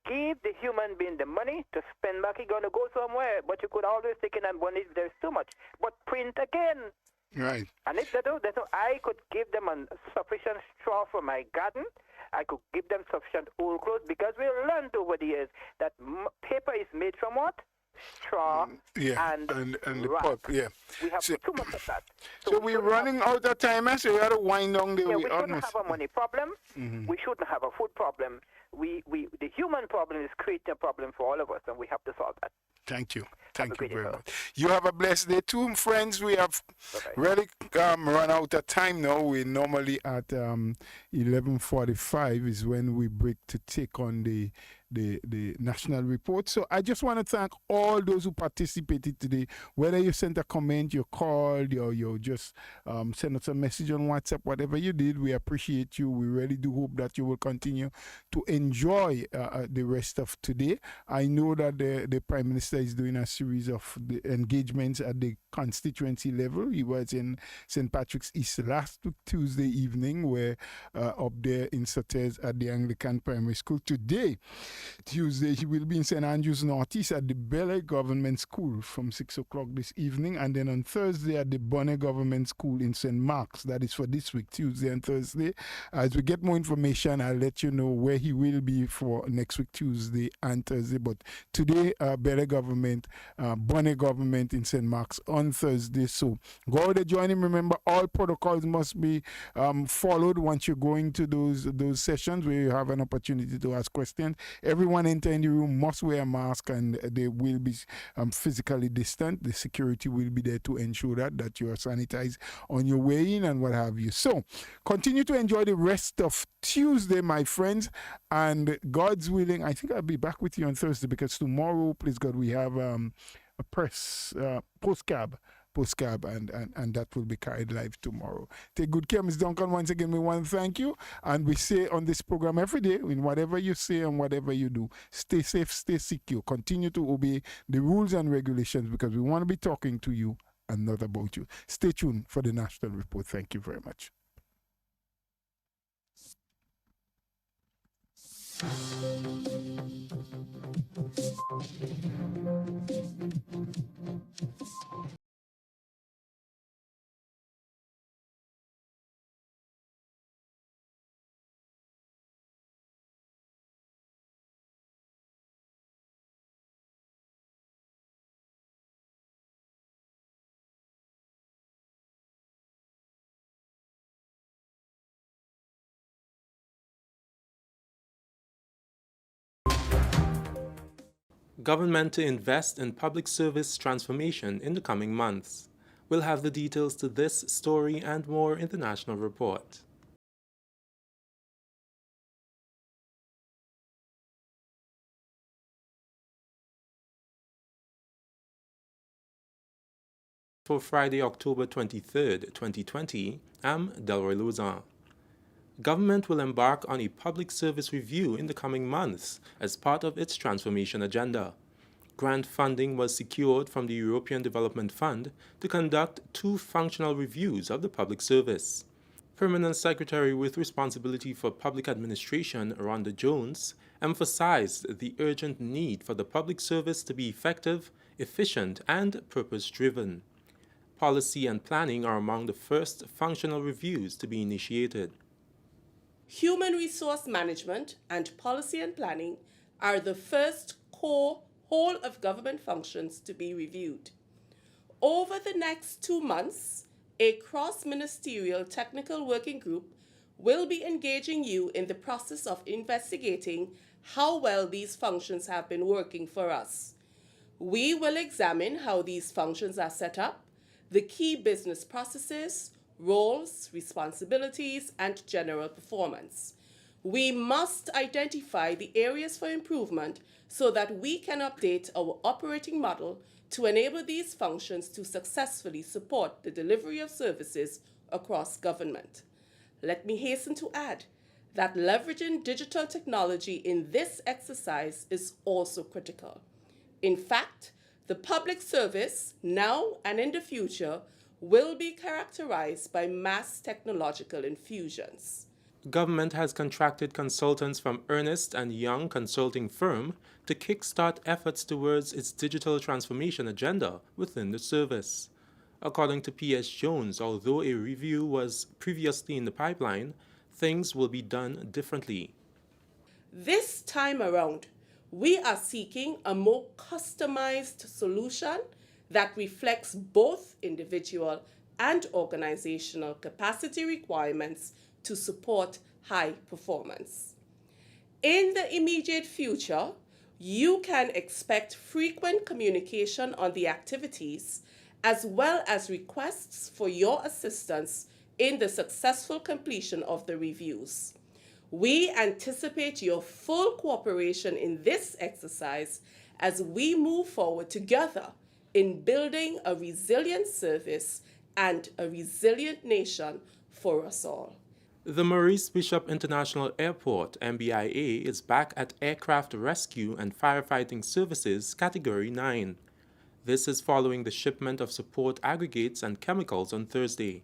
Give the human being the money to spend back. You're going to go somewhere, but you could always take in and money if there's too much. But print again. Right. And if they don't, I could give them sufficient straw for my garden. I could give them sufficient old clothes because we learned over the years that paper is made from what? Straw and the rock. pulp. Yeah. We have too much of that. So we're running out of time, so we have to wind down the... Yeah, we shouldn't have a money problem. We shouldn't have a food problem. The human problem is creating a problem for all of us, and we have to solve that. Thank you. Thank you very much. You have a blessed day too, friends. We have really run out of time now. We're normally at 11:45 is when we break to take on the national report. So I just want to thank all those who participated today, whether you sent a comment, you called, you just sent us a message on WhatsApp, whatever you did, we appreciate you. We really do hope that you will continue to enjoy the rest of today. I know that the Prime Minister is doing a series of the engagements at the constituency level. He was in St. Patrick's East last Tuesday evening, where up there in Sotez at the Anglican Primary School. Today, Tuesday, he will be in St. Andrews Northeast at the Bel Government School from 6 o'clock this evening, and then on Thursday at the Bonnet Government School in St. Mark's. That is for this week, Tuesday and Thursday. As we get more information, I'll let you know where he will be for next week, Tuesday and Thursday. But today, Bel Government, Bonnet Government in St. Mark's on Thursday. So go out and join him. Remember, all protocols must be followed once you're going to those sessions where you have an opportunity to ask questions. Everyone entering the room must wear a mask, and they will be physically distant. The security will be there to ensure that you are sanitized on your way in and what have you. So continue to enjoy the rest of Tuesday, my friends, and God's willing, I think I'll be back with you on Thursday, because tomorrow, please God, we have a press postcab, and that will be carried live tomorrow. Take good care, Ms. Duncan. Once again, we want to thank you, and we say on this program every day, in whatever you say and whatever you do, stay safe, stay secure, continue to obey the rules and regulations, because we want to be talking to you and not about you. Stay tuned for the National Report. Thank you very much. Government to invest in public service transformation in the coming months. We'll have the details to this story and more in the National Report. For Friday, October 23rd, 2020, I'm Delroy Luzon. Government will embark on a public service review in the coming months as part of its transformation agenda. Grant funding was secured from the European Development Fund to conduct 2 functional reviews of the public service. Permanent Secretary with responsibility for public administration, Rhonda Jones, emphasized the urgent need for the public service to be effective, efficient, and purpose-driven. Policy and planning are among the first functional reviews to be initiated. Human resource management and policy and planning are the first core whole of government functions to be reviewed. Over the next 2 months, a cross-ministerial technical working group will be engaging you in the process of investigating how well these functions have been working for us. We will examine how these functions are set up, the key business processes, roles, responsibilities, and general performance. We must identify the areas for improvement so that we can update our operating model to enable these functions to successfully support the delivery of services across government. Let me hasten to add that leveraging digital technology in this exercise is also critical. In fact, the public service, now and in the future, will be characterized by mass technological infusions. Government has contracted consultants from Ernst & Young Consulting Firm to kickstart efforts towards its digital transformation agenda within the service. According to P.S. Jones, although a review was previously in the pipeline, things will be done differently. This time around, we are seeking a more customized solution that reflects both individual and organizational capacity requirements to support high performance. In the immediate future, you can expect frequent communication on the activities as well as requests for your assistance in the successful completion of the reviews. We anticipate your full cooperation in this exercise as we move forward together in building a resilient service and a resilient nation for us all. The Maurice Bishop International Airport, MBIA, is back at Aircraft Rescue and Firefighting Services Category 9. This is following the shipment of support aggregates and chemicals on Thursday.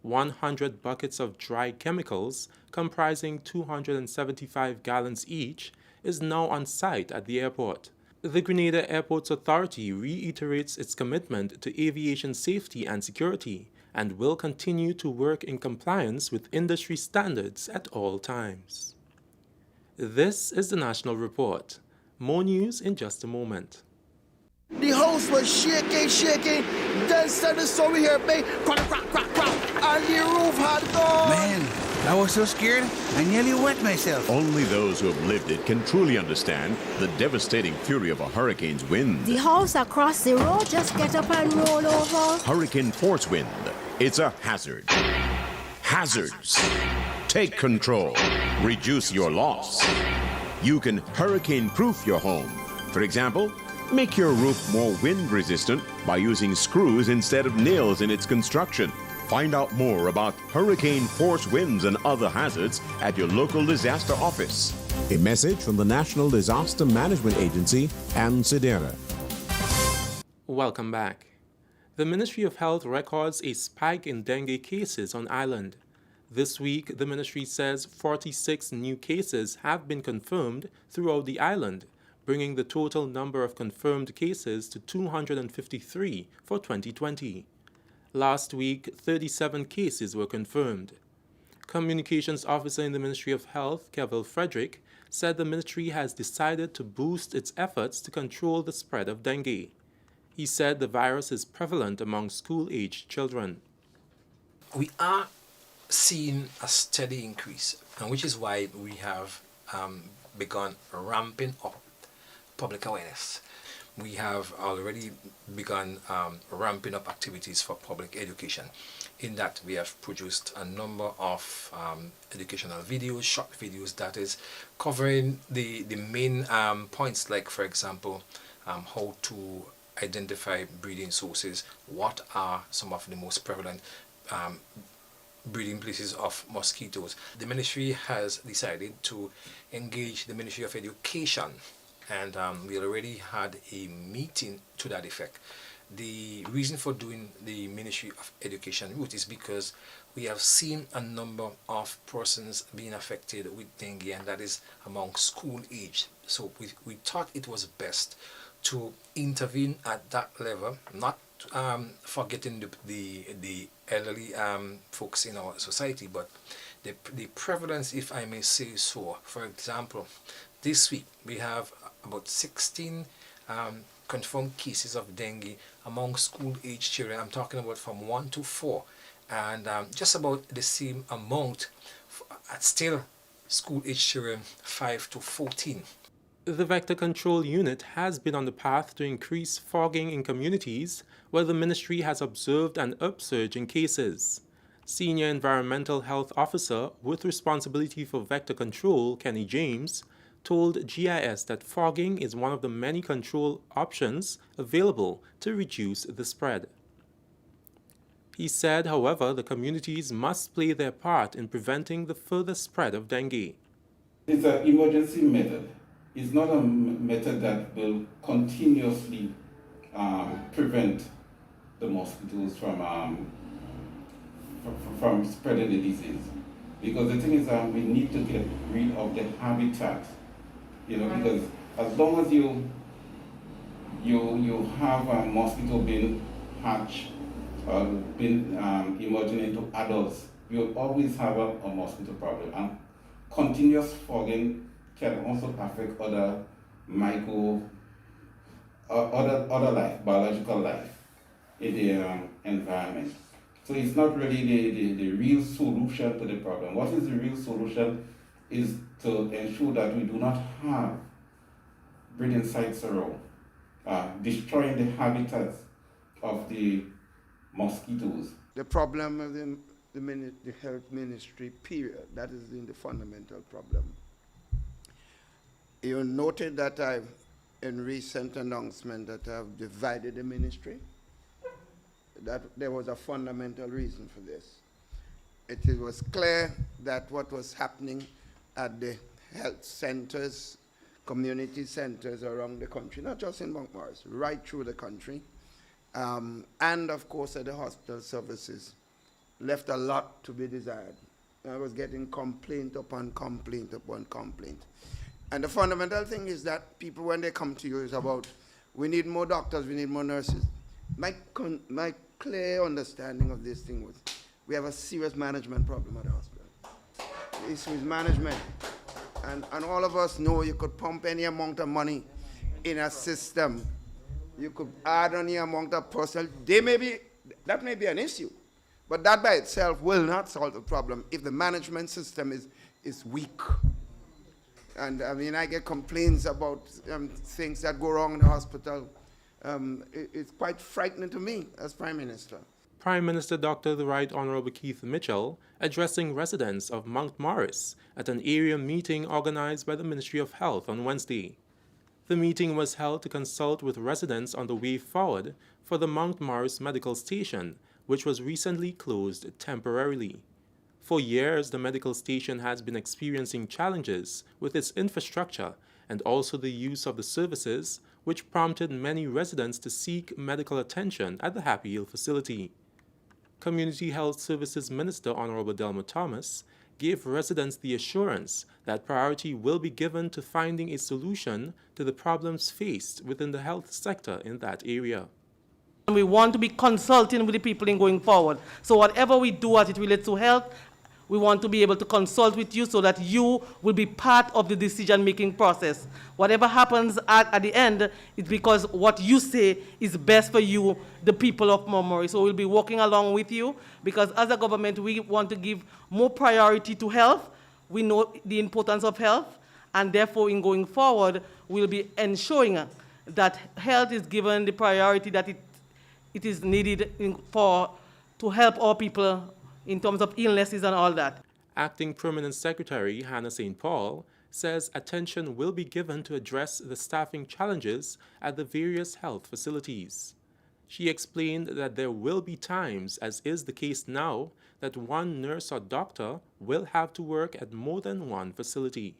100 buckets of dry chemicals, comprising 275 gallons each, is now on site at the airport. The Grenada Airports Authority reiterates its commitment to aviation safety and security and will continue to work in compliance with industry standards at all times. This is the National Report. More news in just a moment. The house was shaking. Then suddenly saw we hear bang, crack, and the roof had gone. Man, I was so scared, I nearly wet myself. Only those who have lived it can truly understand the devastating fury of a hurricane's wind. The house across the road just get up and roll over. Hurricane force wind. It's a hazard. Hazards. Take control. Reduce your loss. You can hurricane-proof your home. For example, make your roof more wind-resistant by using screws instead of nails in its construction. Find out more about hurricane force winds and other hazards at your local disaster office. A message from the National Disaster Management Agency and SEDERA. Welcome back. The Ministry of Health records a spike in dengue cases on island. This week, the ministry says 46 new cases have been confirmed throughout the island, bringing the total number of confirmed cases to 253 for 2020. Last week, 37 cases were confirmed. Communications Officer in the Ministry of Health, Kevil Frederick, said the ministry has decided to boost its efforts to control the spread of dengue. He said the virus is prevalent among school-aged children. We are seeing a steady increase, and which is why we have begun ramping up public awareness. We have already begun ramping up activities for public education. In that, we have produced a number of educational videos, short videos, that is covering the main points, like, for example, how to identify breeding sources, what are some of the most prevalent breeding places of mosquitoes. The ministry has decided to engage the Ministry of Education, and we already had a meeting to that effect. The reason for doing the Ministry of Education route is because we have seen a number of persons being affected with dengue, and that is among school age. So we thought it was best to intervene at that level, not forgetting the elderly folks in our society, but the prevalence, if I may say so. For example, this week we have about 16 confirmed cases of dengue among school-age children. I'm talking about from 1 to 4, and just about the same amount at still school-age children 5 to 14. The Vector Control Unit has been on the path to increase fogging in communities where the ministry has observed an upsurge in cases. Senior Environmental Health Officer with responsibility for vector control, Kenny James, told GIS that fogging is one of the many control options available to reduce the spread. He said, however, the communities must play their part in preventing the further spread of dengue. It's an emergency method. It's not a method that will continuously prevent the mosquitoes from spreading the disease. Because the thing is we need to get rid of the habitat, because as long as you have a mosquito being hatched or being emerging into adults, you'll always have a mosquito problem. And continuous fogging can also affect other other life, biological life in the environment. So it's not really the real solution to the problem. What is the real solution is to ensure that we do not have breeding sites around, destroying the habitats of the mosquitoes. The problem of the health ministry, period, that is the fundamental problem. You noted that in recent announcement that I've divided the ministry. That there was a fundamental reason for this. It was clear that what was happening at the health centers, community centers around the country, not just in Mount Morris, right through the country, and of course at the hospital services, left a lot to be desired. I was getting complaint upon complaint upon complaint. And the fundamental thing is that people, when they come to you, is about, we need more doctors, we need more nurses. My clear understanding of this thing was, we have a serious management problem at the hospital. This is management. And all of us know you could pump any amount of money in a system. You could add any amount of personnel. That may be an issue. But that by itself will not solve the problem if the management system is weak. And I mean, I get complaints about things that go wrong in the hospital. It's quite frightening to me as Prime Minister. Prime Minister Dr. the Right Honorable Keith Mitchell addressing residents of Mount Morris at an area meeting organized by the Ministry of Health on Wednesday. The meeting was held to consult with residents on the way forward for the Mount Morris Medical Station, which was recently closed temporarily. For years, the medical station has been experiencing challenges with its infrastructure and also the use of the services, which prompted many residents to seek medical attention at the Happy Hill facility. Community Health Services Minister Honorable Delma Thomas gave residents the assurance that priority will be given to finding a solution to the problems faced within the health sector in that area. We want to be consulting with the people in going forward. So whatever we do as it relates to health, we want to be able to consult with you so that you will be part of the decision-making process. Whatever happens at the end is because what you say is best for you, the people of Mount Morris. So we'll be working along with you because as a government, we want to give more priority to health. We know the importance of health, and therefore in going forward, we'll be ensuring that health is given the priority that it is needed to help our people in terms of illnesses and all that. Acting Permanent Secretary Hannah St. Paul says attention will be given to address the staffing challenges at the various health facilities. She explained that there will be times, as is the case now, that one nurse or doctor will have to work at more than one facility.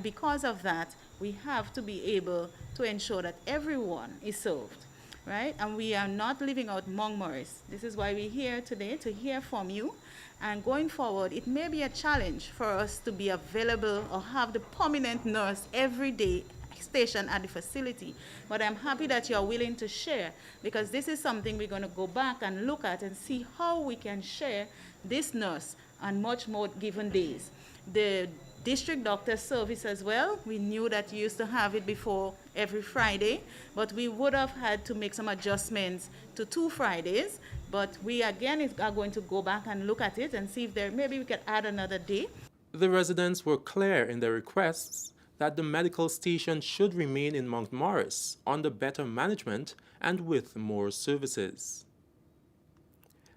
Because of that, we have to be able to ensure that everyone is served. Right? And we are not leaving out Mount Morris. This is why we're here today, to hear from you. And going forward, it may be a challenge for us to be available or have the permanent nurse every day stationed at the facility. But I'm happy that you're willing to share, because this is something we're going to go back and look at and see how we can share this nurse on much more given days. The District Doctor Service as well. We knew that you used to have it before every Friday, but we would have had to make some adjustments to 2 Fridays. But we again are going to go back and look at it and see if maybe we could add another day. The residents were clear in their requests that the medical station should remain in Mount Morris under better management and with more services.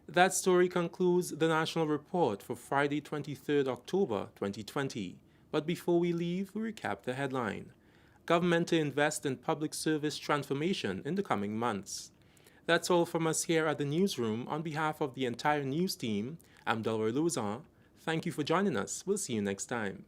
That story concludes the National Report for Friday, 23rd October 2020. But before we leave, we recap the headline. Government to invest in public service transformation in the coming months. That's all from us here at the newsroom. On behalf of the entire news team, I'm Delroy Luzon. Thank you for joining us. We'll see you next time.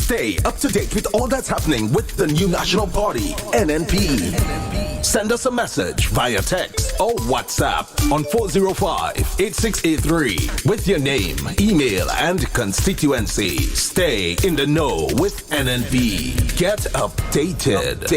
Stay up to date with all that's happening with the new national party, NNP. Send us a message via text or WhatsApp on 405-8683 with your name, email, and constituency. Stay in the know with NNP. Get updated.